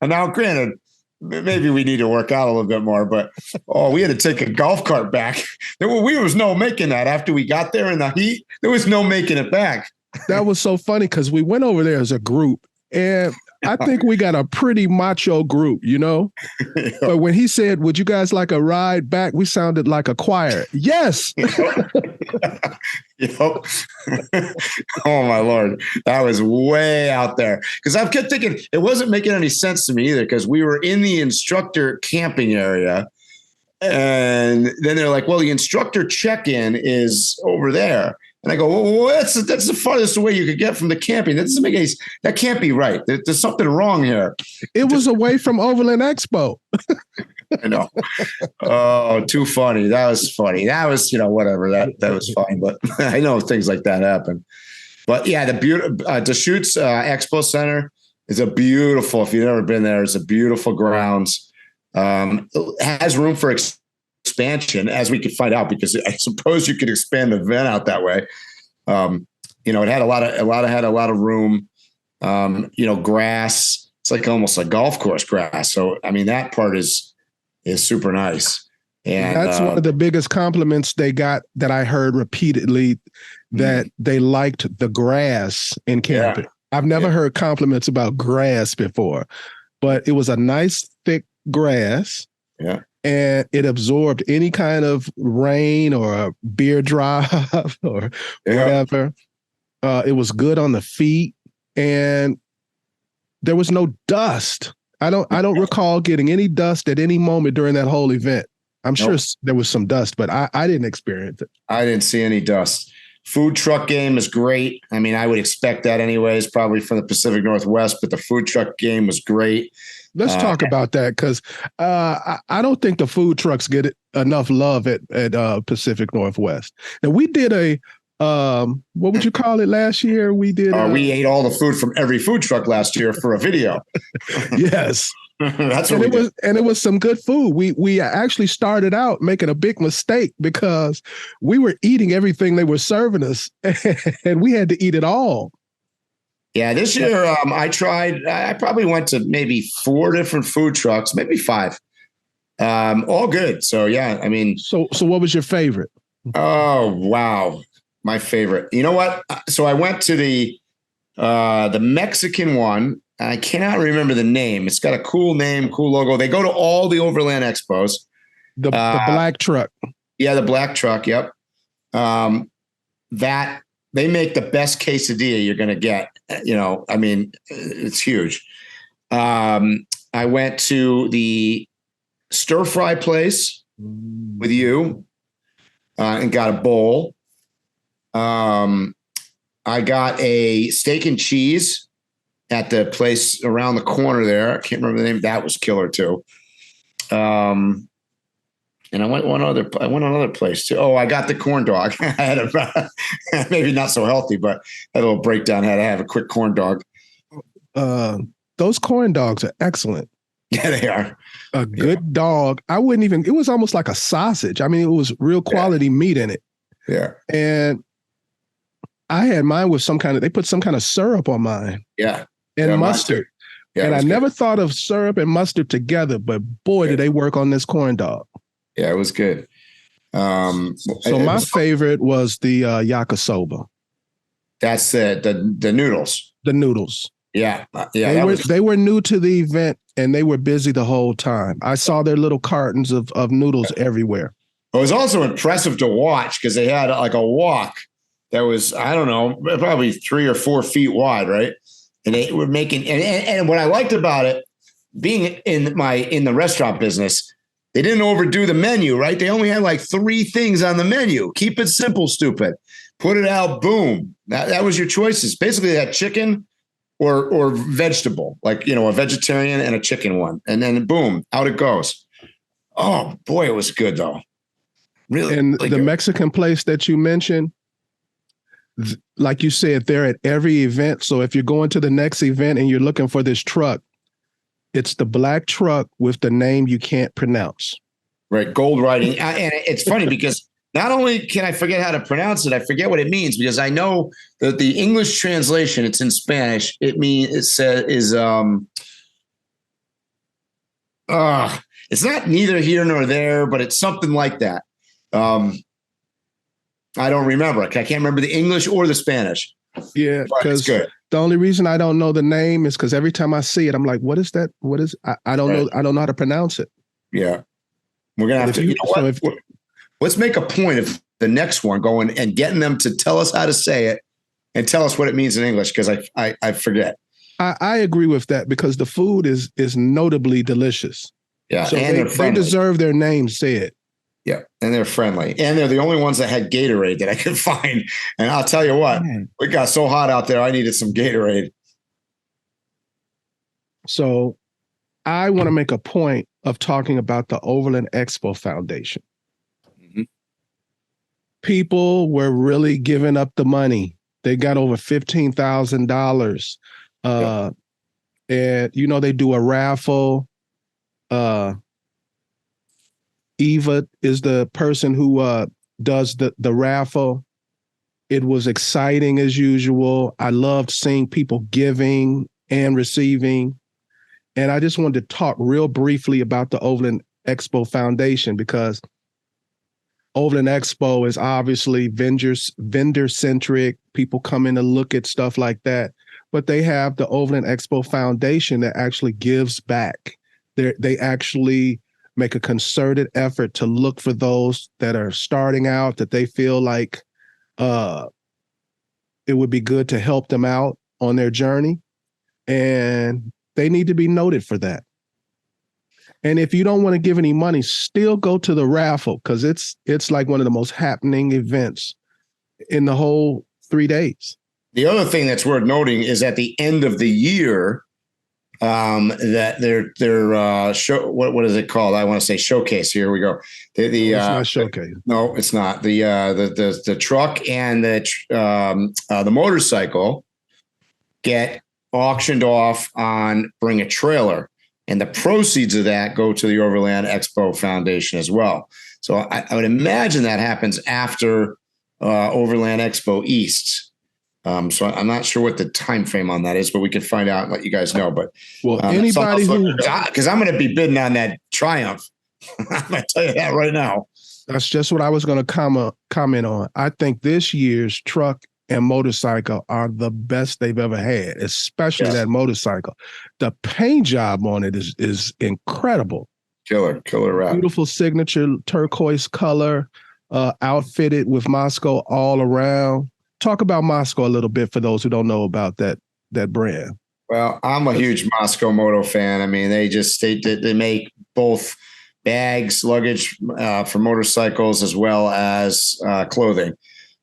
now granted, maybe we need to work out a little bit more, but we had to take a golf cart back. There was no making that after we got there in the heat. There was no making it back. That was so funny, because we went over there as a group, and I think we got a pretty macho group, But when he said, "Would you guys like a ride back?" we sounded like a choir. Yes. Yep. Oh my Lord. That was way out there. Because I kept thinking it wasn't making any sense to me either, because we were in the instructor camping area. And then they're like, well, the instructor check-in is over there. And I go, well, that's the farthest away you could get from the camping. That can't be right. There's something wrong here. It was away from Overland Expo. I know. Oh, too funny. That was funny. That was, whatever. That was fine. But I know things like that happen. But yeah, the Deschutes Expo Center is a beautiful, if you've never been there, it's a beautiful grounds. It has room for expansion, as we could find out, because I suppose you could expand the event out that way. It had a lot of room, grass. It's like almost a golf course grass. So, I mean, that part is super nice. And that's one of the biggest compliments they got that I heard repeatedly, that they liked the grass in camping. Yeah. I've never heard compliments about grass before, but it was a nice thick grass. Yeah. And it absorbed any kind of rain or a beer drop or whatever. It was good on the feet, and there was no dust. I don't recall getting any dust at any moment during that whole event. I'm sure there was some dust, but I didn't experience it. I didn't see any dust. Food truck game is great. I mean, I would expect that anyways, probably from the Pacific Northwest, but the food truck game was great. Let's talk about that, because I don't think the food trucks get enough love at Pacific Northwest. Now, we did a what would you call it last year? We did. We ate all the food from every food truck last year for a video. Yes. That's what it was some good food. We actually started out making a big mistake, because we were eating everything they were serving us, and we had to eat it all. Yeah, this year I probably went to maybe 4 different food trucks, maybe 5. All good. So yeah, I mean. So what was your favorite? Oh wow, my favorite. You know what? So I went to the Mexican one. I cannot remember the name. It's got a cool name, cool logo. They go to all the Overland Expos. The black truck. Yeah, the black truck. Yep. That they make the best quesadilla you're going to get. I mean, it's huge. I went to the stir fry place with you and got a bowl. I got a steak and cheese at the place around the corner there. I can't remember the name. That was killer too. And I went another place too. Oh, I got the corn dog. I had maybe not so healthy, but had a little breakdown. Had to have a quick corn dog. Those corn dogs are excellent. Yeah, they are. A good dog. It was almost like a sausage. I mean, it was real quality meat in it. Yeah. And I had mine with they put some kind of syrup on mine. Yeah. And mustard. Yeah, and I good. never thought of syrup and mustard together, but boy, did they work on this corn dog. Yeah, it was good. So my favorite was the yakisoba. That's the noodles. The noodles. Yeah. They were new to the event and they were busy the whole time. I saw their little cartons of noodles everywhere. It was also impressive to watch because they had like a walk that was, I don't know, probably 3 or 4 feet wide, right? And they were making, and what I liked about it, being in the restaurant business, they didn't overdo the menu, right? They only had like 3 things on the menu. Keep it simple, stupid. Put it out, boom. That was your choices. Basically, they had chicken or vegetable, like, a vegetarian and a chicken one. And then boom, out it goes. Oh, boy, it was good, though. Really. And really the good. Mexican place that you mentioned, like you said, they're at every event. So if you're going to the next event and you're looking for this truck, it's the black truck with the name you can't pronounce. Right, gold writing. And it's funny because not only can I forget how to pronounce it, I forget what it means because I know that the English translation, it's in Spanish. It's not neither here nor there, but it's something like that. I don't remember. I can't remember the English or the Spanish. Yeah, because the only reason I don't know the name is because every time I see it, I'm like, what is that? What is I don't know. I don't know how to pronounce it. Yeah. We're going to have to, let's make a point of the next one going and getting them to tell us how to say it and tell us what it means in English because I forget. I agree with that because the food is notably delicious. Yeah. So and they deserve their name said. Yeah. And they're friendly. And they're the only ones that had Gatorade that I could find. And I'll tell you what, it got so hot out there, I needed some Gatorade. So I want to make a point of talking about the Overland Expo Foundation. Mm-hmm. People were really giving up the money. They got over $15,000. And, they do a raffle. Eva is the person who does the raffle. It was exciting as usual. I loved seeing people giving and receiving. And I just wanted to talk real briefly about the Overland Expo Foundation because Overland Expo is obviously vendor-centric. People come in to look at stuff like that. But they have the Overland Expo Foundation that actually gives back. They actually make a concerted effort to look for those that are starting out, that they feel like it would be good to help them out on their journey. And they need to be noted for that. And if you don't want to give any money, still go to the raffle because it's like one of the most happening events in the whole 3 days. The other thing that's worth noting is at the end of the year, that their show, what is it called? I want to say showcase. Here we go. It's not showcase. No, it's not. The truck and the motorcycle get auctioned off on Bring a Trailer, and the proceeds of that go to the Overland Expo Foundation as well. So I would imagine that happens after Overland Expo East. So I'm not sure what the time frame on that is, but we can find out and let you guys know. But anybody who, because I'm going to be bidding on that Triumph, I'm going to tell you that right now. That's just what I was going to comment on. I think this year's truck and motorcycle are the best they've ever had, especially that motorcycle. The paint job on it is incredible. Killer wrap. Beautiful signature turquoise color. outfitted with MOSKO all around. Talk about MOSKO a little bit for those who don't know about that brand. Well, I'm a huge MOSKO Moto fan. I mean, they make both bags, luggage for motorcycles, as well as clothing.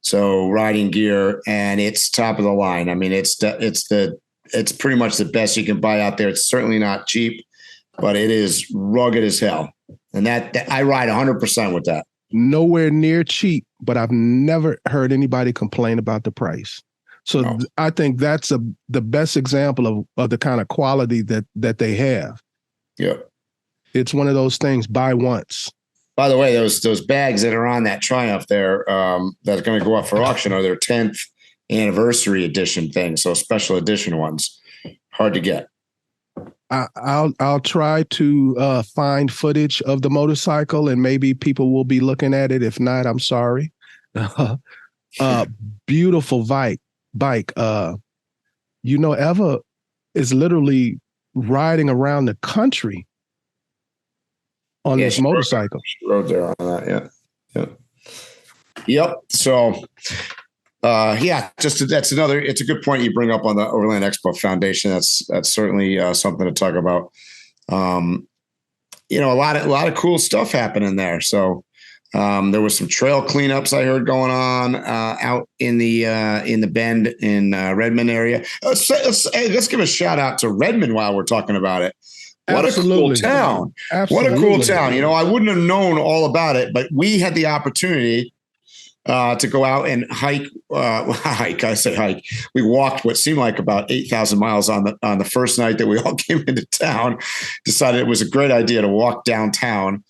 So riding gear, and it's top of the line. I mean, it's pretty much the best you can buy out there. It's certainly not cheap, but it is rugged as hell. And that I ride 100% with that. Nowhere near cheap, but I've never heard anybody complain about the price. So no. I think that's the best example of the kind of quality that they have. Yeah. It's one of those things, buy once. By the way, those bags that are on that Triumph there, that's going to go up for auction are their 10th anniversary edition thing. So special edition ones, hard to get. I'll try to find footage of the motorcycle, and maybe people will be looking at it. If not, I'm sorry. Beautiful bike. Eva is literally riding around the country on this motorcycle. She rode there on that, yeah. Yep. So, it's a good point you bring up on the Overland Expo Foundation. That's certainly something to talk about. A lot of cool stuff happening there. So, there was some trail cleanups I heard going on out in the Bend in Redmond area. Let's give a shout out to Redmond while we're talking about it. What Absolutely. A cool town. Absolutely. What a cool town. I wouldn't have known all about it, but we had the opportunity to go out and hike. We walked what seemed like about 8,000 miles on the first night that we all came into town. Decided it was a great idea to walk downtown,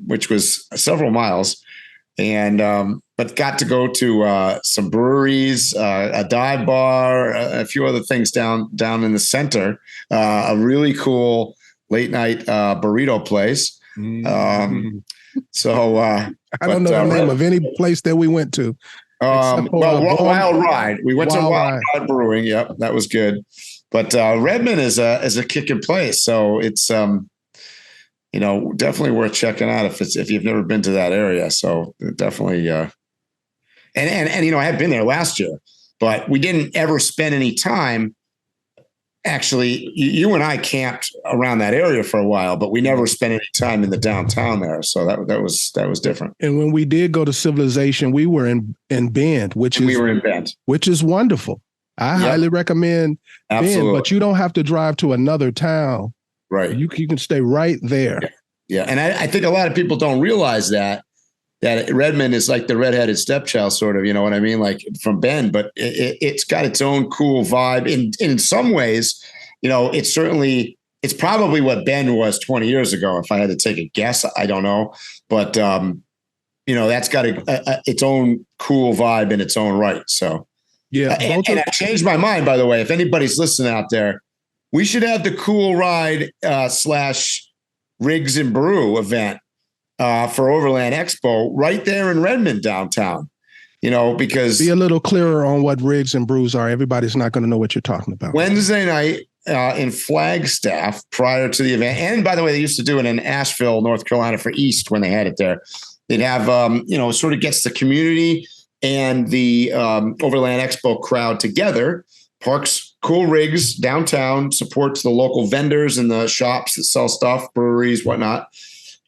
which was several miles, and but got to go to some breweries, a dive bar, a few other things down in the center. A really cool late night burrito place. So I don't know the name of any place that we went to. Wild Ride. We went to Wild Ride Brewing. Yep, that was good. But Redmond is a kicking place, so it's definitely worth checking out if you've never been to that area. So definitely, and I had been there last year, but we didn't ever spend any time. Actually, you and I camped around that area for a while, but we never spent any time in the downtown there. So that was different. And when we did go to Civilization, we were in Bend, which is wonderful. I highly recommend Bend, but you don't have to drive to another town. Right. You can stay right there. Yeah. And I think a lot of people don't realize that Redmond is like the redheaded stepchild, sort of, you know what I mean? Like from Bend, but it's got its own cool vibe. In some ways, it's probably what Bend was 20 years ago. If I had to take a guess, I don't know. But, that's got its own cool vibe in its own right. So, yeah. And I changed my mind, by the way. If anybody's listening out there, we should have the Cool Ride / Rigs and Brew event for Overland Expo right there in Redmond downtown, because be a little clearer on what rigs and brews are. Everybody's not going to know what you're talking about. Wednesday night in Flagstaff prior to the event. And by the way, they used to do it in Asheville, North Carolina for East when they had it there. They'd have, sort of gets the community and the Overland Expo crowd together, parks cool rigs downtown, supports the local vendors and the shops that sell stuff, breweries, whatnot.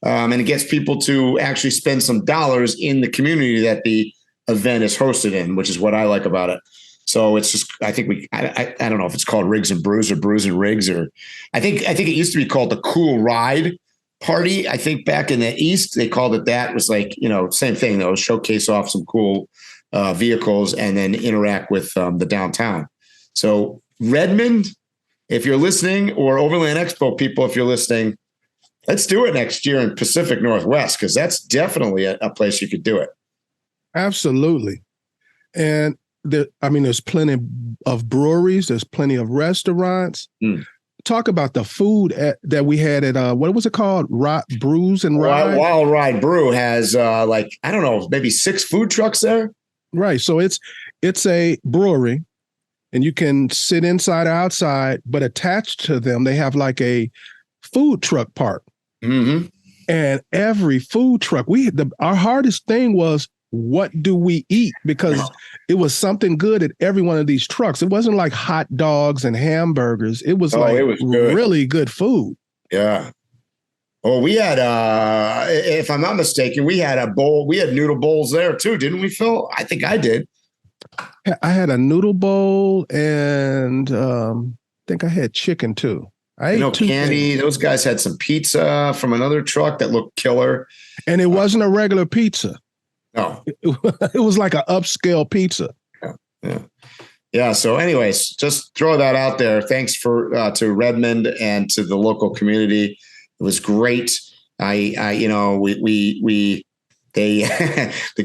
And it gets people to actually spend some dollars in the community that the event is hosted in, which is what I like about it. So it's just, I think I don't know if it's called Rigs and Brews or Brews and Rigs, or I think it used to be called the Cool Ride Party. I think back in the East, they called it that. It was like, same thing though, showcase off some cool vehicles and then interact with the downtown. So Redmond, if you're listening, or Overland Expo people, if you're listening, let's do it next year in Pacific Northwest, because that's definitely a place you could do it. Absolutely. And there's plenty of breweries. There's plenty of restaurants. Talk about the food that we had at, what was it called? Brews and Ride? Wild Ride Brew has I don't know, maybe 6 food trucks there. Right. So it's a brewery, and you can sit inside or outside, but attached to them, they have like a food truck park. Mm-hmm. And every food truck, our hardest thing was, what do we eat? Because it was something good at every one of these trucks. It wasn't like hot dogs and hamburgers. It was really good food. Yeah. Well, we had, if I'm not mistaken, we had a bowl. We had noodle bowls there too, didn't we, Phil? I think I did. I had a noodle bowl, and I think I had chicken too. I ate Candi. Those guys had some pizza from another truck that looked killer. And it wasn't a regular pizza. No. It was like an upscale pizza. Yeah. So anyways, just throw that out there. Thanks to Redmond and to the local community. It was great. The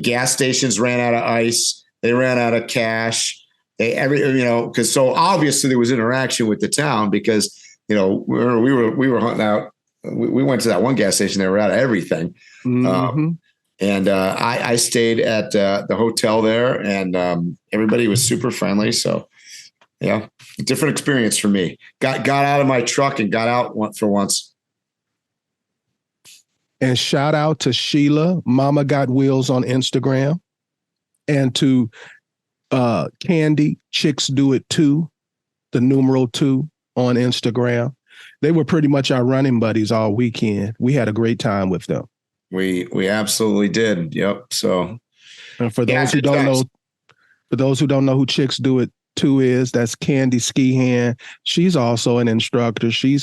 gas stations ran out of ice. They ran out of cash. Because so obviously there was interaction with the town because, we were hunting out. We went to that one gas station. They were out of everything. Mm-hmm. And I stayed at the hotel there, and everybody was super friendly. So, yeah, different experience for me. Got out of my truck and got out for once. And shout out to Sheila, Mama Got Wheels on Instagram, and to Candi, Chicks Do It Too, the numeral 2 on Instagram. They were pretty much our running buddies all weekend. We had a great time with them. We absolutely did. Yep. So, and for those who don't know who Chicks Do It Too is, that's Candi Skehan. She's also an instructor. She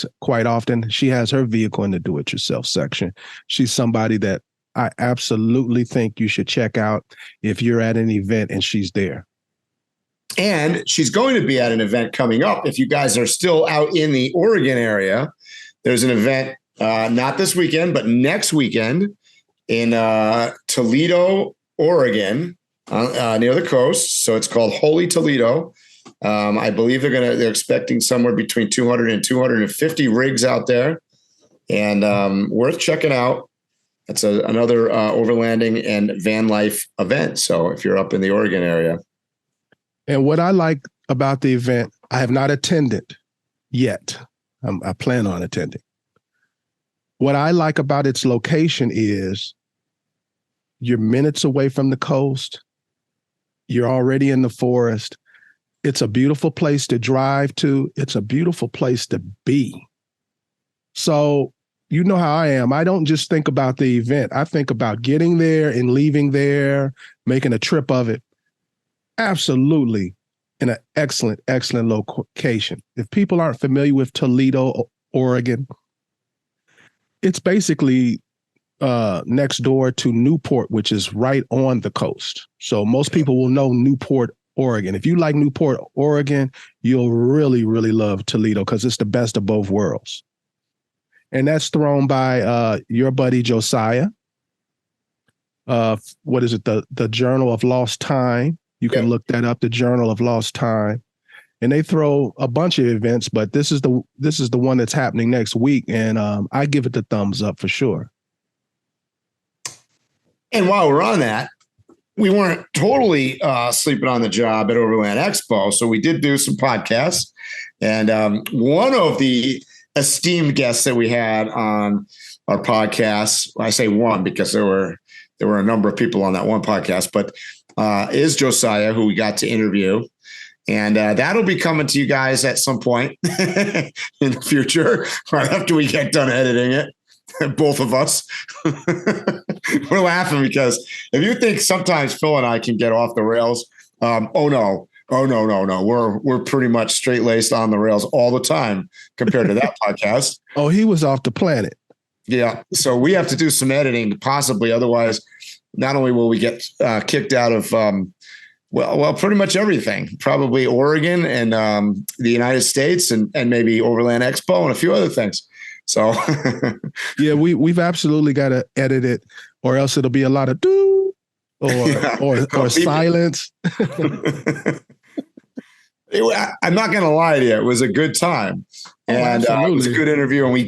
has her vehicle in the do-it-yourself section. She's somebody that I absolutely think you should check out if you're at an event and she's there. And she's going to be at an event coming up. If you guys are still out in the Oregon area, there's an event not this weekend, but next weekend in Toledo, Oregon, near the coast. So it's called Holy Toledo. I believe they're expecting somewhere between 200 and 250 rigs out there, and worth checking out. It's another overlanding and van life event. So if you're up in the Oregon area. And what I like about the event, I have not attended yet. I plan on attending. What I like about its location is you're minutes away from the coast. You're already in the forest. It's a beautiful place to drive to. It's a beautiful place to be. So you know how I am. I don't just think about the event. I think about getting there and leaving there, making a trip of it. Absolutely in an excellent, excellent location. If people aren't familiar with Toledo, Oregon, it's basically next door to Newport, which is right on the coast. So most people will know Newport, Oregon. If you like Newport, Oregon, you'll really, really love Toledo because it's the best of both worlds. And that's thrown by your buddy Josiah. What is it? The Journal of Lost Time. You can look that up, the Journal of Lost Time. And they throw a bunch of events, but this is the one that's happening next week, and I give it the thumbs up for sure. And while we're on that, we weren't totally sleeping on the job at Overland Expo, so we did do some podcasts. And one of the esteemed guests that we had on our podcast, I say one because there were a number of people on that one podcast, but is Josiah, who we got to interview. And that'll be coming to you guys at some point in the future, right after we get done editing it, both of us. We're laughing because if you think sometimes Phil and I can get off the rails, no. We're pretty much straight-laced on the rails all the time compared to that podcast. Oh, he was off the planet. Yeah. So we have to do some editing, possibly. Otherwise, not only will we get kicked out of well, pretty much everything, probably Oregon and the United States and maybe Overland Expo and a few other things. So yeah, we've absolutely got to edit it, or else it'll be a lot of do or silence. I'm not going to lie to you. It was a good time, and it was a good interview. And we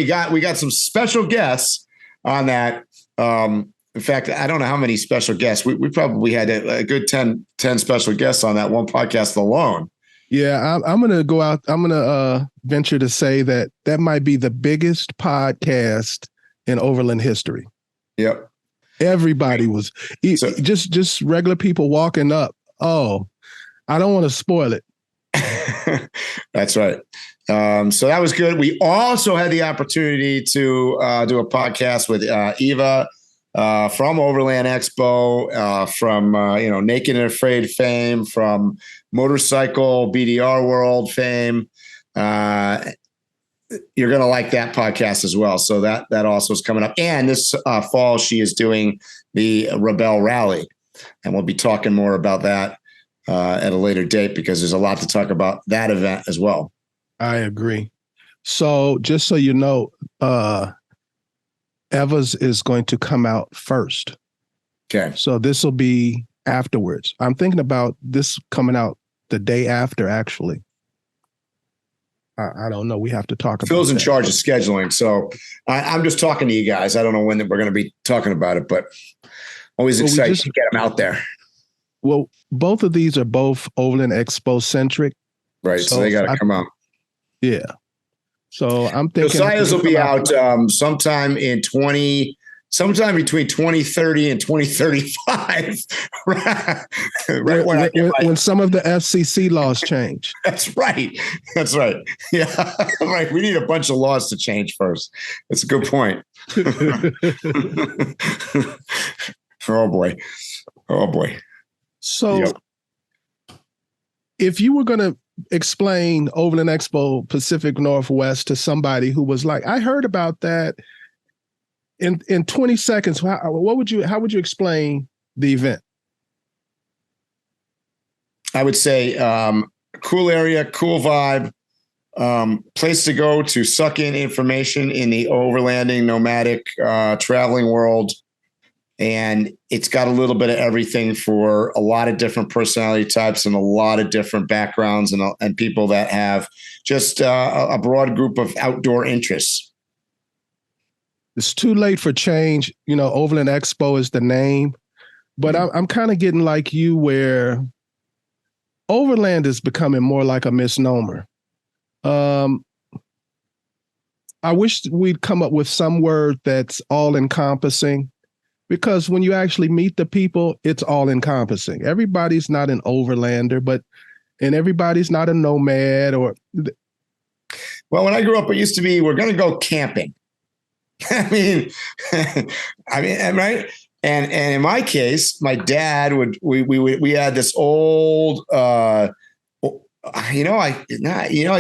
got some special guests on that. In fact, I don't know how many special guests. We probably had a good 10 special guests on that one podcast alone. Yeah, I'm going to go out. I'm going to venture to say that might be the biggest podcast in Overland history. Yep. Everybody was just regular people walking up. Oh, I don't want to spoil it. That's right. So that was good. We also had the opportunity to do a podcast with Eva from Overland Expo, from Naked and Afraid fame, from motorcycle BDR world fame. You're going to like that podcast as well. So that also is coming up. And this fall, she is doing the Rebel Rally, and we'll be talking more about that at a later date, because there's a lot to talk about that event as well. I agree. So just so you know, Eva's is going to come out first. Okay. So this will be afterwards. I'm thinking about this coming out the day after, actually. I don't know. We have to talk about it. Phil's in charge of scheduling. So I'm just talking to you guys. I don't know when we're going to be talking about it, but always excited to get them out there. Well, both of these are both Overland Expo centric. Right. So they got to come out. Yeah. So I'm thinking Josiah's will be out sometime between 2030 and 2035. Right when some of the FCC laws change. That's right. Yeah. Right. We need a bunch of laws to change first. That's a good point. Oh boy. So yep. If you were going to explain Overland Expo Pacific Northwest to somebody who was like, I heard about that, in 20 seconds, how would you explain the event? I would say cool area, cool vibe, place to go to suck in information in the overlanding, nomadic, traveling world. And it's got a little bit of everything for a lot of different personality types and a lot of different backgrounds and people that have just a broad group of outdoor interests. It's too late for change. Overland Expo is the name, but I'm kind of getting like you, where Overland is becoming more like a misnomer. I wish we'd come up with some word that's all encompassing. Because when you actually meet the people, it's all encompassing. Everybody's not an overlander, and everybody's not a nomad or. Well, when I grew up, it used to be, we're going to go camping. I mean, right. And in my case, my dad we had this old, I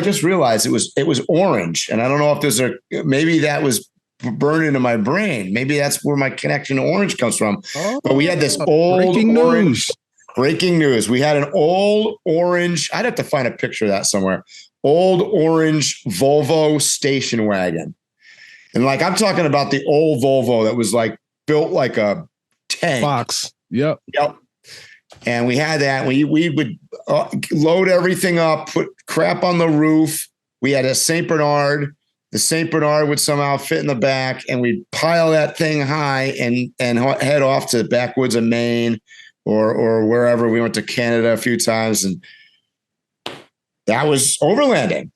just realized it was orange, and I don't know if maybe that was burned into my brain. Maybe that's where my connection to orange comes from. But we had this old breaking news. We had an old orange. I'd have to find a picture of that somewhere. Old orange Volvo station wagon. And I'm talking about the old Volvo that was built like a tank. Box. Yep. And we had that. We would load everything up, put crap on the roof. We had a St. Bernard. The St. Bernard would somehow fit in the back, and we'd pile that thing high and head off to the backwoods of Maine or wherever. We went to Canada a few times, and that was overlanding.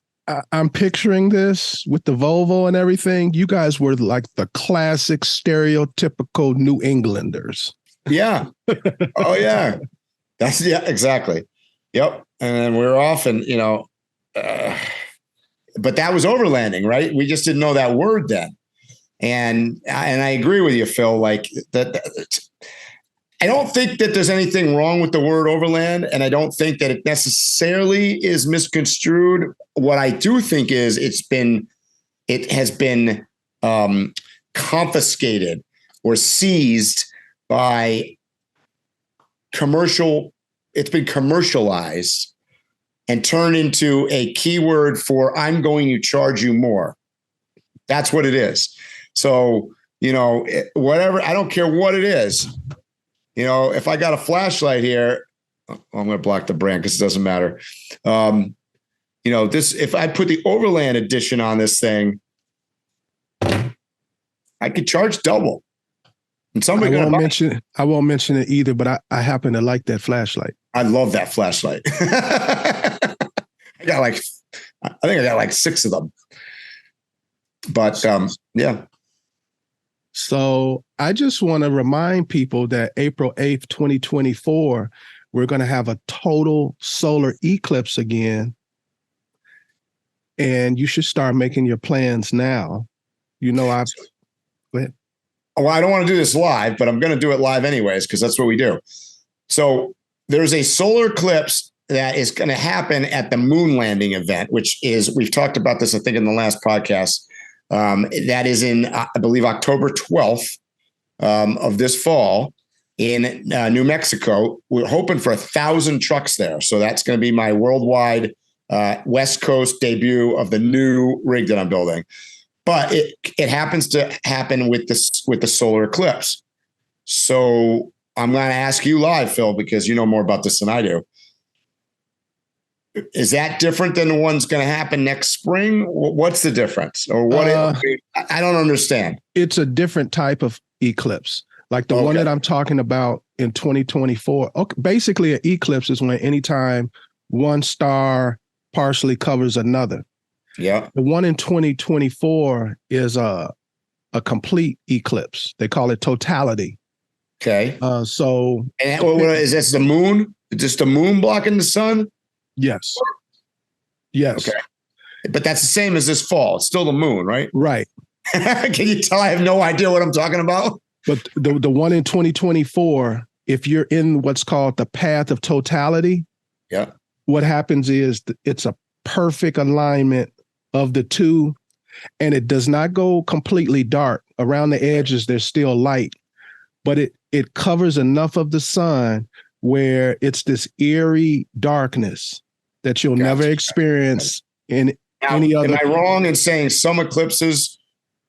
I'm picturing this with the Volvo and everything. You guys were like the classic stereotypical New Englanders. Yeah. Oh yeah. Exactly. Yep. And then we're off, and but that was overlanding, right? We just didn't know that word then. And I agree with you, Phil. That I don't think that there's anything wrong with the word overland, and I don't think that it necessarily is misconstrued. What I do think is it has been confiscated or seized by commercial. It's been commercialized and turn into a keyword for I'm going to charge you more. That's what it is. So, whatever, I don't care what it is. If I got a flashlight here, I'm going to block the brand because it doesn't matter. If I put the Overland edition on this thing, I could charge double. And somebody I won't mention it either, but I happen to like that flashlight. I love that flashlight. I think I got 6 of them. But yeah. So I just want to remind people that April 8th, 2024, we're going to have a total solar eclipse again. And you should start making your plans now. You know, go ahead. Well, I don't want to do this live, but I'm going to do it live anyways, because that's what we do. So there's a solar eclipse that is going to happen at the Moonlanding event, which is, we've talked about this, I think, in the last podcast. That is in, I believe, October 12th of this fall in New Mexico. We're hoping for 1,000 trucks there. So that's going to be my worldwide West Coast debut of the new rig that I'm building. But it happens to happen with the solar eclipse. So I'm going to ask you live, Phil, because you know more about this than I do. Is that different than the one's going to happen next spring? What's the difference? Or what? I don't understand. It's a different type of eclipse. Like the one that I'm talking about in 2024. Okay, basically, an eclipse is when anytime one star partially covers another. Yeah. The one in 2024 is a complete eclipse. They call it totality. Okay. So and is this the moon? Just the moon blocking the sun? Yes. Yes. Okay. But that's the same as this fall. It's still the moon, right? Right. Can you tell I have no idea what I'm talking about? But the one in 2024, if you're in what's called the path of totality, yeah, what happens is it's a perfect alignment of the two, and it does not go completely dark. Around the edges, there's still light, but it covers enough of the sun where it's this eerie darkness that you'll never experience in any other. Am I wrong in saying some eclipses,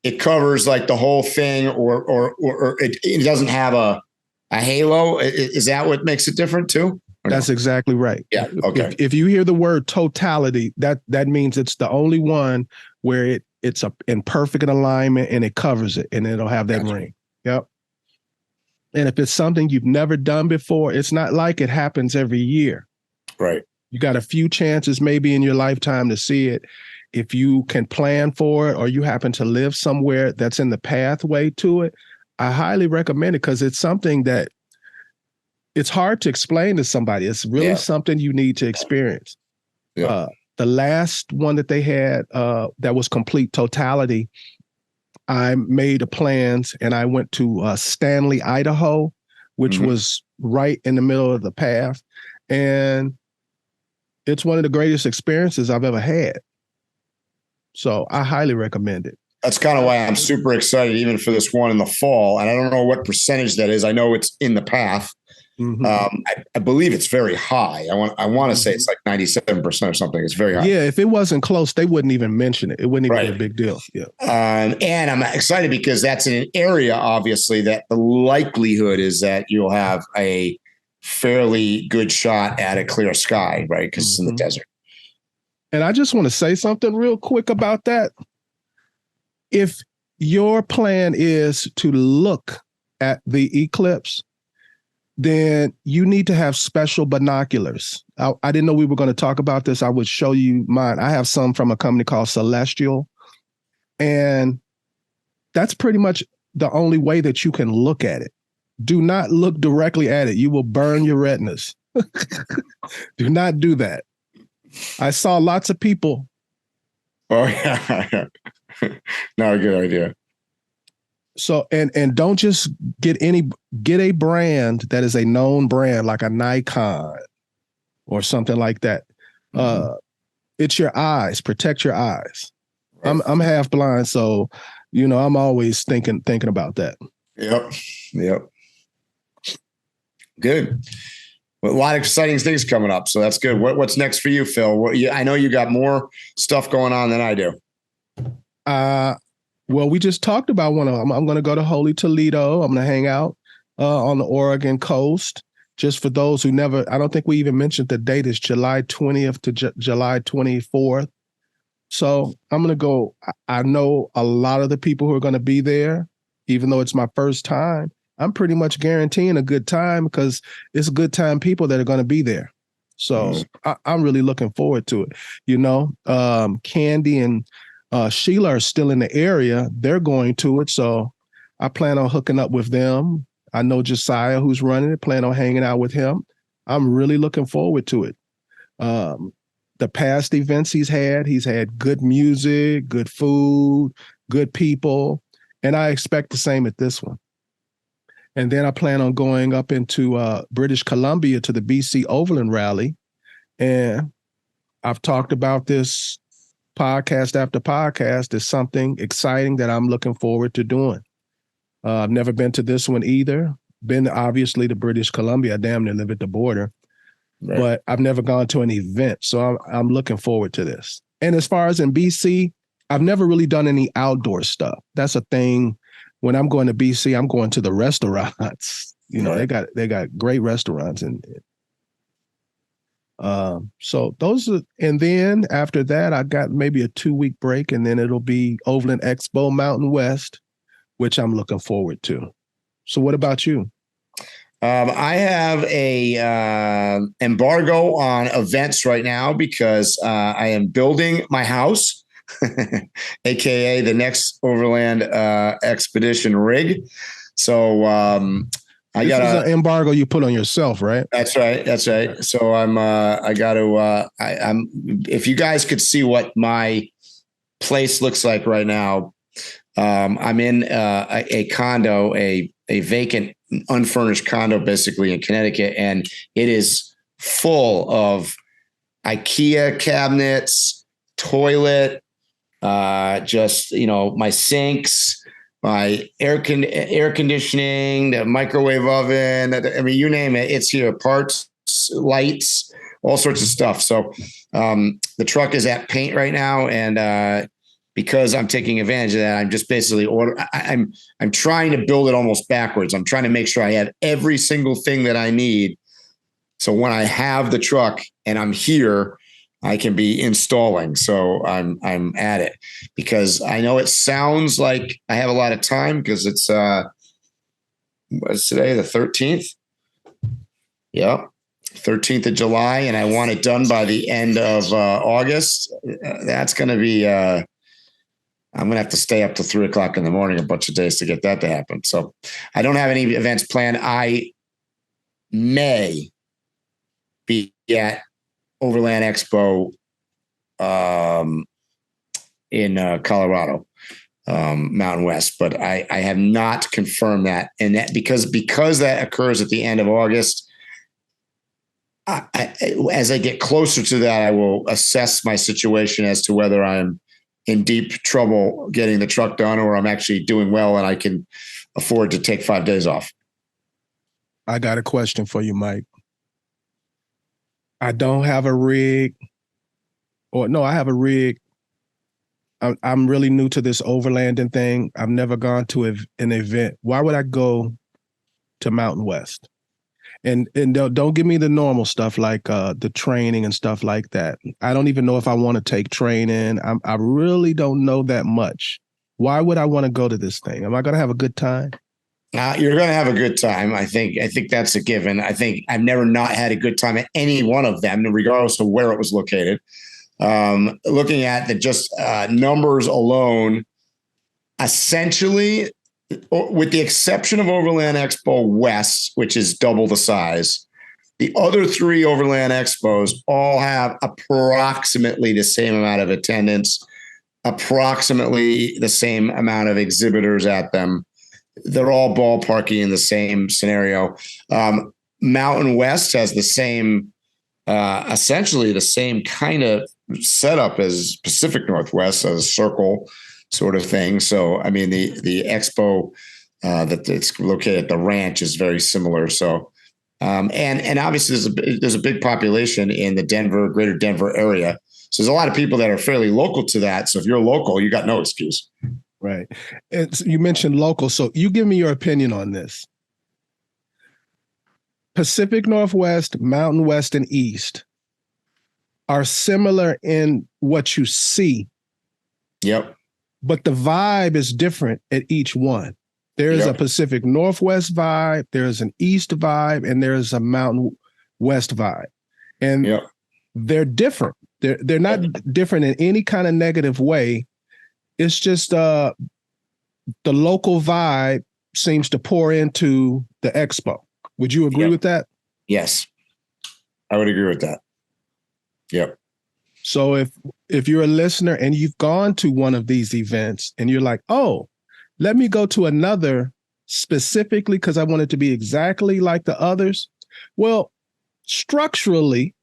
it covers like the whole thing, or it doesn't have a halo? Is that what makes it different too? That's exactly right. Yeah. Okay. If you hear the word totality, that means it's the only one where it's in perfect alignment and it covers it, and it'll have that ring. Yep. And if it's something you've never done before, it's not like it happens every year. Right. You got a few chances maybe in your lifetime to see it. If you can plan for it, or you happen to live somewhere that's in the pathway to it, I highly recommend it, because it's something that it's hard to explain to somebody. It's really something you need to experience. Yeah. The last one that they had that was complete totality, I made the plans and I went to Stanley, Idaho, which was right in the middle of the path. And it's one of the greatest experiences I've ever had. So I highly recommend it. That's kind of why I'm super excited, even for this one in the fall. And I don't know what percentage that is. I know it's in the path. I believe it's very high. I want to say it's like 97% or something. It's very high. Yeah, if it wasn't close, they wouldn't even mention it. It wouldn't even be a big deal. Yeah. And I'm excited because that's in an area, obviously, that the likelihood is that you'll have a fairly good shot at a clear sky, right? Because it's in the desert. And I just want to say something real quick about that. If your plan is to look at the eclipse, then you need to have special binoculars. I didn't know we were going to talk about this. I would show you mine. I have some from a company called Celestial. And that's pretty much the only way that you can look at it. Do not look directly at it. You will burn your retinas. Do not do that. I saw lots of people. Oh, yeah. Not a good idea. So, and don't just get a brand that is a known brand, like a Nikon or something like that. It's your eyes. Protect your eyes. I'm half blind, so I'm always thinking about that. Yep. Good. Well, a lot of exciting things coming up, so that's good. What's next for you, Phil? I know you got more stuff going on than I do. Well, we just talked about one of them. I'm going to go to Holy Toledo. I'm going to hang out on the Oregon coast. Just for those who I don't think we even mentioned the date. Is July 20th to July 24th. So I'm going to go. I know a lot of the people who are going to be there, even though it's my first time. I'm pretty much guaranteeing a good time, because it's good time people that are going to be there. So I'm really looking forward to it. Candi and Sheila are still in the area. They're going to it. So I plan on hooking up with them. I know Josiah, who's running it, plan on hanging out with him. I'm really looking forward to it. The past events he's had good music, good food, good people, and I expect the same at this one. And then I plan on going up into British Columbia to the BC Overland Rally. And I've talked about this podcast after podcast. It's something exciting that I'm looking forward to doing. I've never been to this one either. Been obviously to British Columbia. I damn near live at the border. Right. But I've never gone to an event. So I'm looking forward to this. And as far as in BC, I've never really done any outdoor stuff. That's a thing. When I'm going to BC, I'm going to the restaurants. You know, right. they got great restaurants. And so those are, and then after that, I got maybe a 2-week break, and then it'll be Overland Expo Mountain West, which I'm looking forward to. So what about you? I have a embargo on events right now because I am building my house, aka the next Overland expedition rig. So I got an embargo you put on yourself, right? That's right. That's right. So I'm if you guys could see what my place looks like right now, I'm in a condo, a vacant, unfurnished condo, basically in Connecticut, and it is full of IKEA cabinets, toilet, just, you know, my sinks, my air conditioning, the microwave oven. I mean, you name it, it's here. Parts, lights, all sorts of stuff. So the truck is at paint right now, and because I'm taking advantage of that, I'm just basically I'm trying to build it almost backwards. I'm trying to make sure I have every single thing that I need. So when I have the truck and I'm here, I can be installing. So I'm at it, because I know it sounds like I have a lot of time, because it's what's today, the 13th? Yep. 13th of July. And I want it done by the end of August. That's going to be, I'm going to have to stay up till 3:00 in the morning a bunch of days to get that to happen. So I don't have any events planned. I may be at Overland Expo in Colorado, Mountain West, but I have not confirmed that. And that because that occurs at the end of August, as I get closer to that, I will assess my situation as to whether I'm in deep trouble getting the truck done, or I'm actually doing well and I can afford to take 5 days off. I got a question for you, Mike. I don't have a rig, or no, I have a rig. I'm really new to this overlanding thing. I've never gone to an event. Why would I go to Mountain West? And don't give me the normal stuff like the training and stuff like that. I don't even know if I want to take training. I really don't know that much. Why would I want to go to this thing? Am I going to have a good time? You're going to have a good time. I think that's a given. I think I've never not had a good time at any one of them, regardless of where it was located. Looking at the just numbers alone, essentially, with the exception of Overland Expo West, which is double the size, the other 3 Overland Expos all have approximately the same amount of attendance, approximately the same amount of exhibitors at them. They're all ballparking in the same scenario. Mountain West has the same, essentially the same kind of setup as Pacific Northwest, as a circle sort of thing. So, I mean, the expo that it's located at the ranch is very similar. So, and obviously there's a big population in the greater Denver area. So there's a lot of people that are fairly local to that. So if you're local, you got no excuse. Right. And you mentioned local. So you give me your opinion on this. Pacific Northwest, Mountain West, and East are similar in what you see. Yep. But the vibe is different at each one. There's a Pacific Northwest vibe, there's an East vibe, and there's a Mountain West vibe. And they're different. They're not different in any kind of negative way. It's just the local vibe seems to pour into the expo. Would you agree with that? Yes, I would agree with that. Yep. So if you're a listener and you've gone to one of these events and you're like, oh, let me go to another specifically because I want it to be exactly like the others. Well, structurally,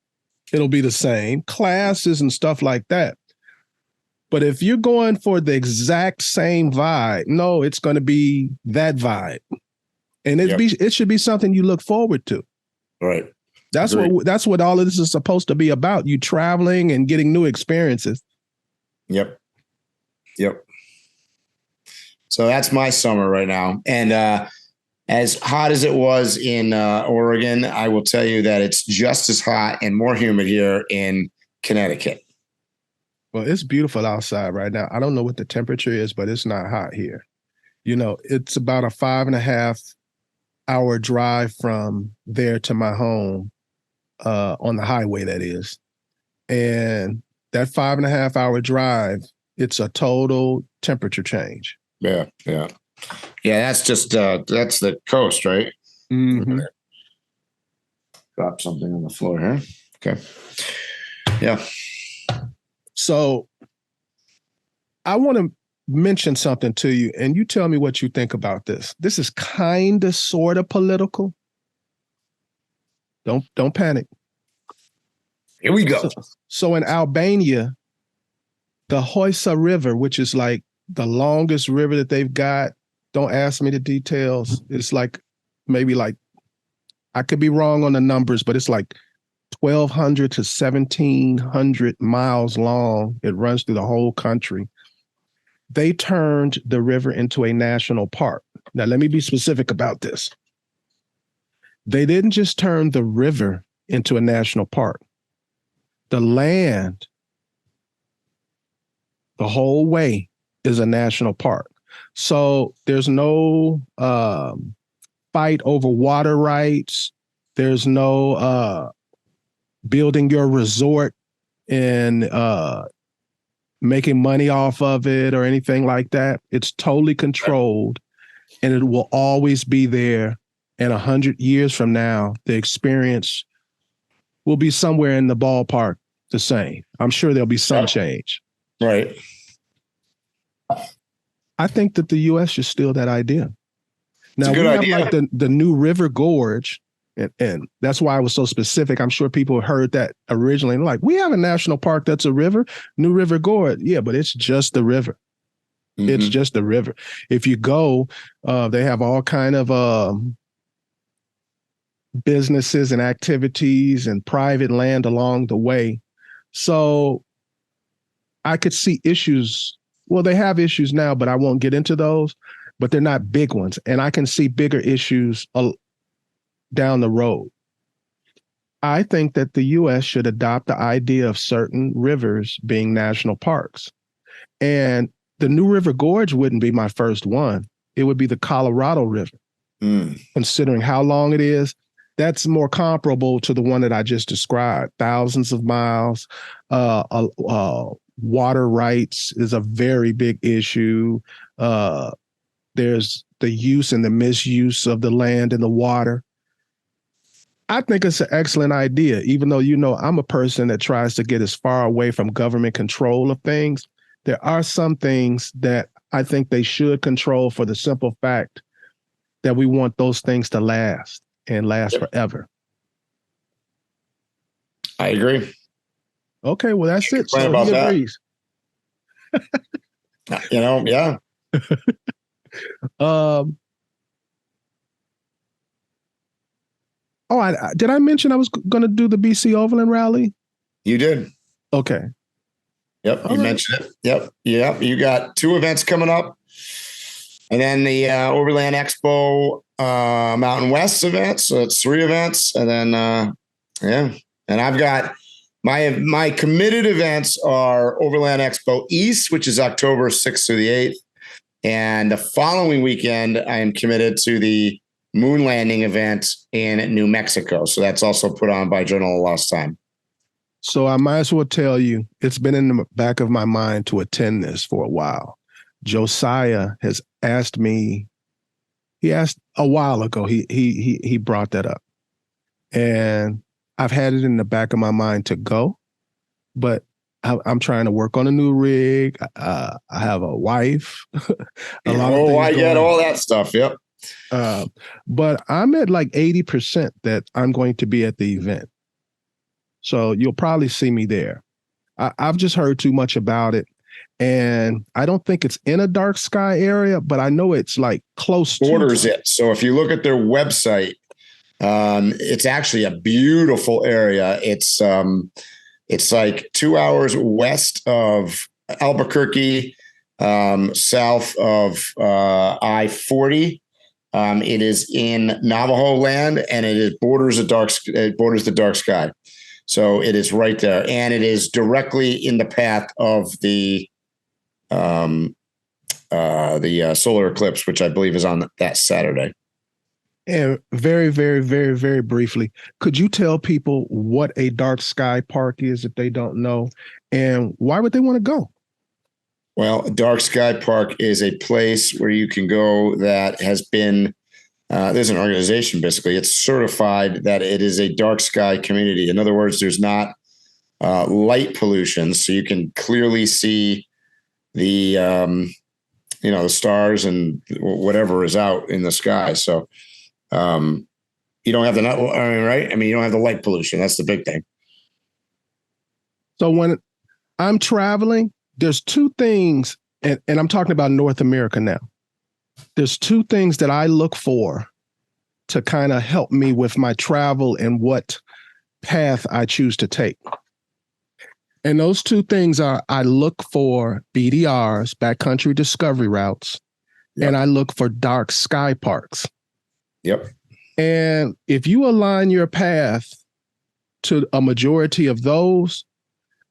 it'll be the same, classes and stuff like that. But if you're going for the exact same vibe, no, it's going to be that vibe. And it should be something you look forward to. Right. That's what all of this is supposed to be about. You traveling and getting new experiences. Yep. So that's my summer right now. And as hot as it was in Oregon, I will tell you that it's just as hot and more humid here in Connecticut. Well, it's beautiful outside right now. I don't know what the temperature is, but it's not hot here. You know, it's about a 5.5 hour drive from there to my home on the highway, that is. And that 5.5 hour drive, it's a total temperature change. Yeah. That's just that's the coast, right? Mm-hmm. Drop something on the floor here. Okay. Yeah. So I want to mention something to you, and you tell me what you think about this. This is kind of sort of political. Don't panic. Here we go. So in Albania, the Hoysa River, which is like the longest river that they've got, don't ask me the details. It's like maybe like, I could be wrong on the numbers, but it's like 1,200 to 1,700 miles long. It runs through the whole country. They turned the river into a national park. Now, let me be specific about this. They didn't just turn the river into a national park. The land, the whole way, is a national park. So there's no fight over water rights. There's no building your resort and making money off of it or anything like that. It's totally controlled, and it will always be there. And 100 years from now, the experience will be somewhere in the ballpark the same. I'm sure there'll be some change. Right. I think that the U.S. should steal that idea. Now, we have idea. like the new River Gorge, and that's why I was so specific. I'm sure people heard that originally. And like, we have a national park that's a river, New River Gorge. Yeah, but it's just the river. Mm-hmm. It's just the river. If you go, they have all kind of businesses and activities and private land along the way. So I could see issues. Well, they have issues now, but I won't get into those, but they're not big ones. And I can see bigger issues down the road. I think that the U.S. should adopt the idea of certain rivers being national parks. And the New River Gorge wouldn't be my first one. It would be the Colorado River. Considering how long it is, that's more comparable to the one that I just described. Thousands of miles. Water rights is a very big issue. There's the use and the misuse of the land and the water. I think it's an excellent idea, even though, you know, I'm a person that tries to get as far away from government control of things. There are some things that I think they should control for the simple fact that we want those things to last and last forever. I agree. Okay, well, that's it. So about he agrees. You know, yeah. Did I mention I was going to do the BC Overland Rally? You did. Okay. Yep, you mentioned it. Yep. You got 2 events coming up. And then the Overland Expo Mountain West event. So it's 3 events. And then, and I've got my committed events are Overland Expo East, which is October 6th through the 8th. And the following weekend, I am committed to the MOONLANDING event in New Mexico. So that's also put on by Journal of Lost Time. So I might as well tell you, it's been in the back of my mind to attend this for a while. Josiah has asked me. He asked a while ago. He brought that up, and I've had it in the back of my mind to go, but I'm trying to work on a new rig. I have a wife. A lot of things I get all that stuff. Yep. But I'm at like 80% that I'm going to be at the event. So you'll probably see me there. I've just heard too much about it. And I don't think it's in a dark sky area, but I know it's like close borders to it. So if you look at their website, it's actually a beautiful area. It's like 2 hours west of Albuquerque, south of I-40. It is in Navajo land, and it borders the dark sky. So it is right there, and it is directly in the path of the solar eclipse, which I believe is on that Saturday. And very, very, very, very briefly, could you tell people what a dark sky park is if they don't know, and why would they want to go? Well, Dark Sky Park is a place where you can go that has been, there's an organization, basically. It's certified that it is a dark sky community. In other words, there's not light pollution, so you can clearly see the, the stars and whatever is out in the sky. So you don't have right? I mean, you don't have the light pollution. That's the big thing. So when I'm traveling, there's two things, and I'm talking about North America now. There's two things that I look for to kind of help me with my travel and what path I choose to take. And those two things are, I look for BDRs, backcountry discovery routes, and I look for dark sky parks. Yep. And if you align your path to a majority of those,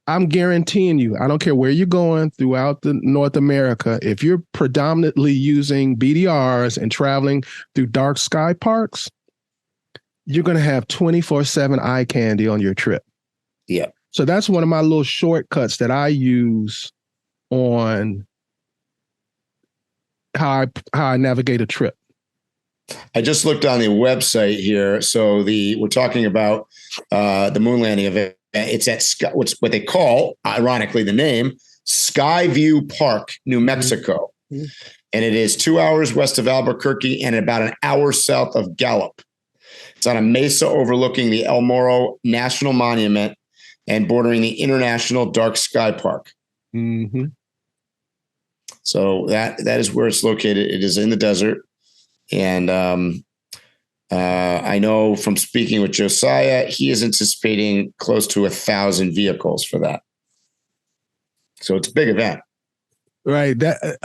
I'm guaranteeing you, I don't care where you're going throughout the North America, if you're predominantly using BDRs and traveling through dark sky parks, you're going to have 24/7 eye candy on your trip. Yeah. So that's one of my little shortcuts that I use on how I navigate a trip. I just looked on the website here. So we're talking about the moon landing event. It's at what they call, ironically, the name Skyview Park, New Mexico. Mm-hmm. And it is 2 hours west of Albuquerque and about an hour south of Gallup. It's on a mesa overlooking the El Morro National Monument and bordering the International Dark Sky Park. Mm-hmm. So that is where it's located. It is in the desert. And I know from speaking with Josiah, he is anticipating close to 1,000 vehicles for that. So it's a big event. Right. That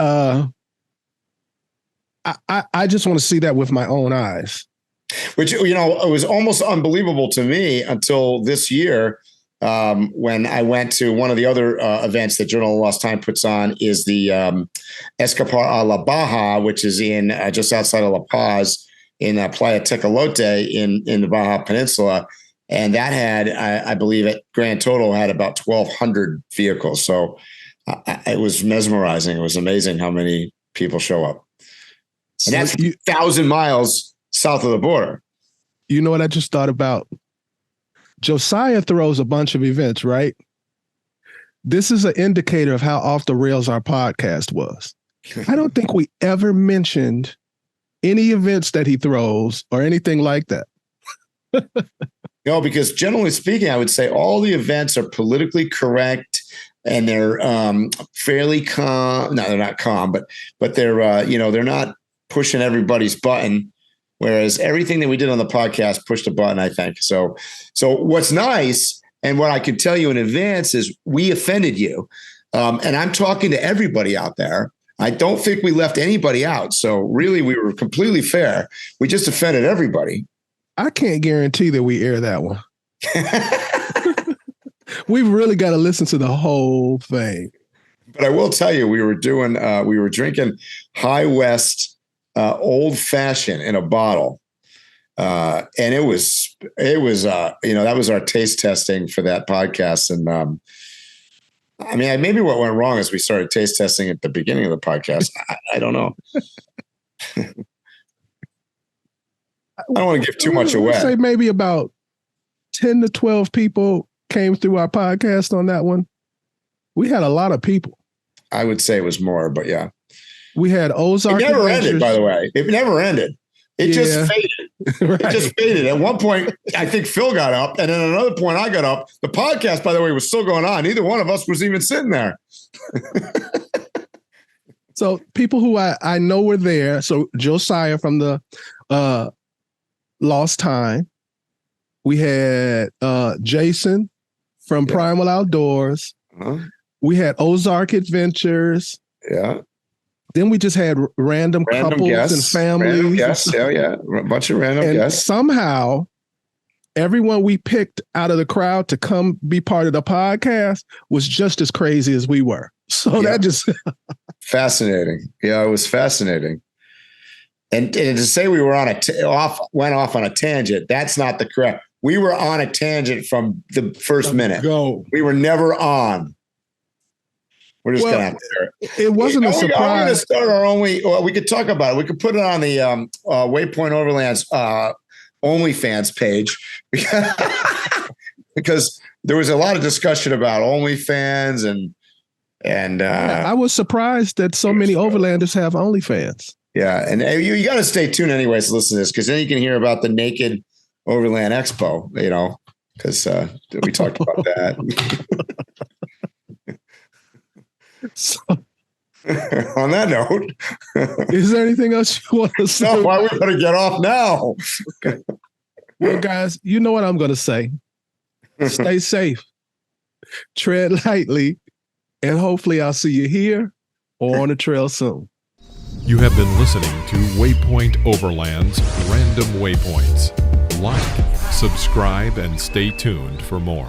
I just want to see that with my own eyes. Which, it was almost unbelievable to me until this year when I went to one of the other events that Journal of Lost Time puts on is the Escapar a la Baja, which is in just outside of La Paz in Playa Tecolote in the Baja Peninsula. And that had, I believe, at grand total had about 1,200 vehicles. So it was mesmerizing. It was amazing how many people show up. And that's 1,000 miles south of the border. You know what I just thought about? Josiah throws a bunch of events, right? This is an indicator of how off the rails our podcast was. I don't think we ever mentioned any events that he throws or anything like that. No, because generally speaking, I would say all the events are politically correct and they're fairly calm. No, they're not calm, but they're they're not pushing everybody's button. Whereas everything that we did on the podcast pushed a button, I think. So what's nice and what I can tell you in advance is we offended you. And I'm talking to everybody out there. I don't think we left anybody out. So really, we were completely fair. We just offended everybody. I can't guarantee that we air that one. We've really got to listen to the whole thing. But I will tell you, we were drinking High West old fashioned in a bottle. And it was that was our taste testing for that podcast. And I mean, maybe what went wrong is we started taste testing at the beginning of the podcast. I don't know. I don't want to give too much away. I'd say maybe about 10 to 12 people came through our podcast on that one. We had a lot of people. I would say it was more, but yeah. We had Ozark. It never ended, by the way. It never ended. It just faded. Right. It just faded. At one point, I think Phil got up, and then at another point, I got up. The podcast, by the way, was still going on. Neither one of us was even sitting there. So people who I know were there. So Josiah from the Lost Time. We had Jason from Primal Outdoors. Uh-huh. We had Ozark Adventures. Yeah. Then we just had random couples guests, and families. Random guests. Yeah. A bunch of random And guests. somehow, everyone we picked out of the crowd to come be part of the podcast was just as crazy as we were. So that just fascinating. Yeah, it was fascinating. And to say we were on went off on a tangent, that's not the correct. We were on a tangent from the first minute. We were never on. We're just gonna have to. It wasn't a surprise. We're gonna start our only. Well, we could talk about it. We could put it on the Waypoint Overland's OnlyFans page because there was a lot of discussion about OnlyFans and I was surprised that so many Overlanders have OnlyFans. Yeah, and you got to stay tuned anyways to listen to this because then you can hear about the naked Overland Expo. You know, because we talked about that. So, on that note, is there anything else you want to say? No, why we better get off now? Well, guys, you know what I'm going to say. Stay safe, tread lightly, and hopefully I'll see you here or on the trail soon. You have been listening to Waypoint Overland's Random Waypoints. Like, subscribe, and stay tuned for more.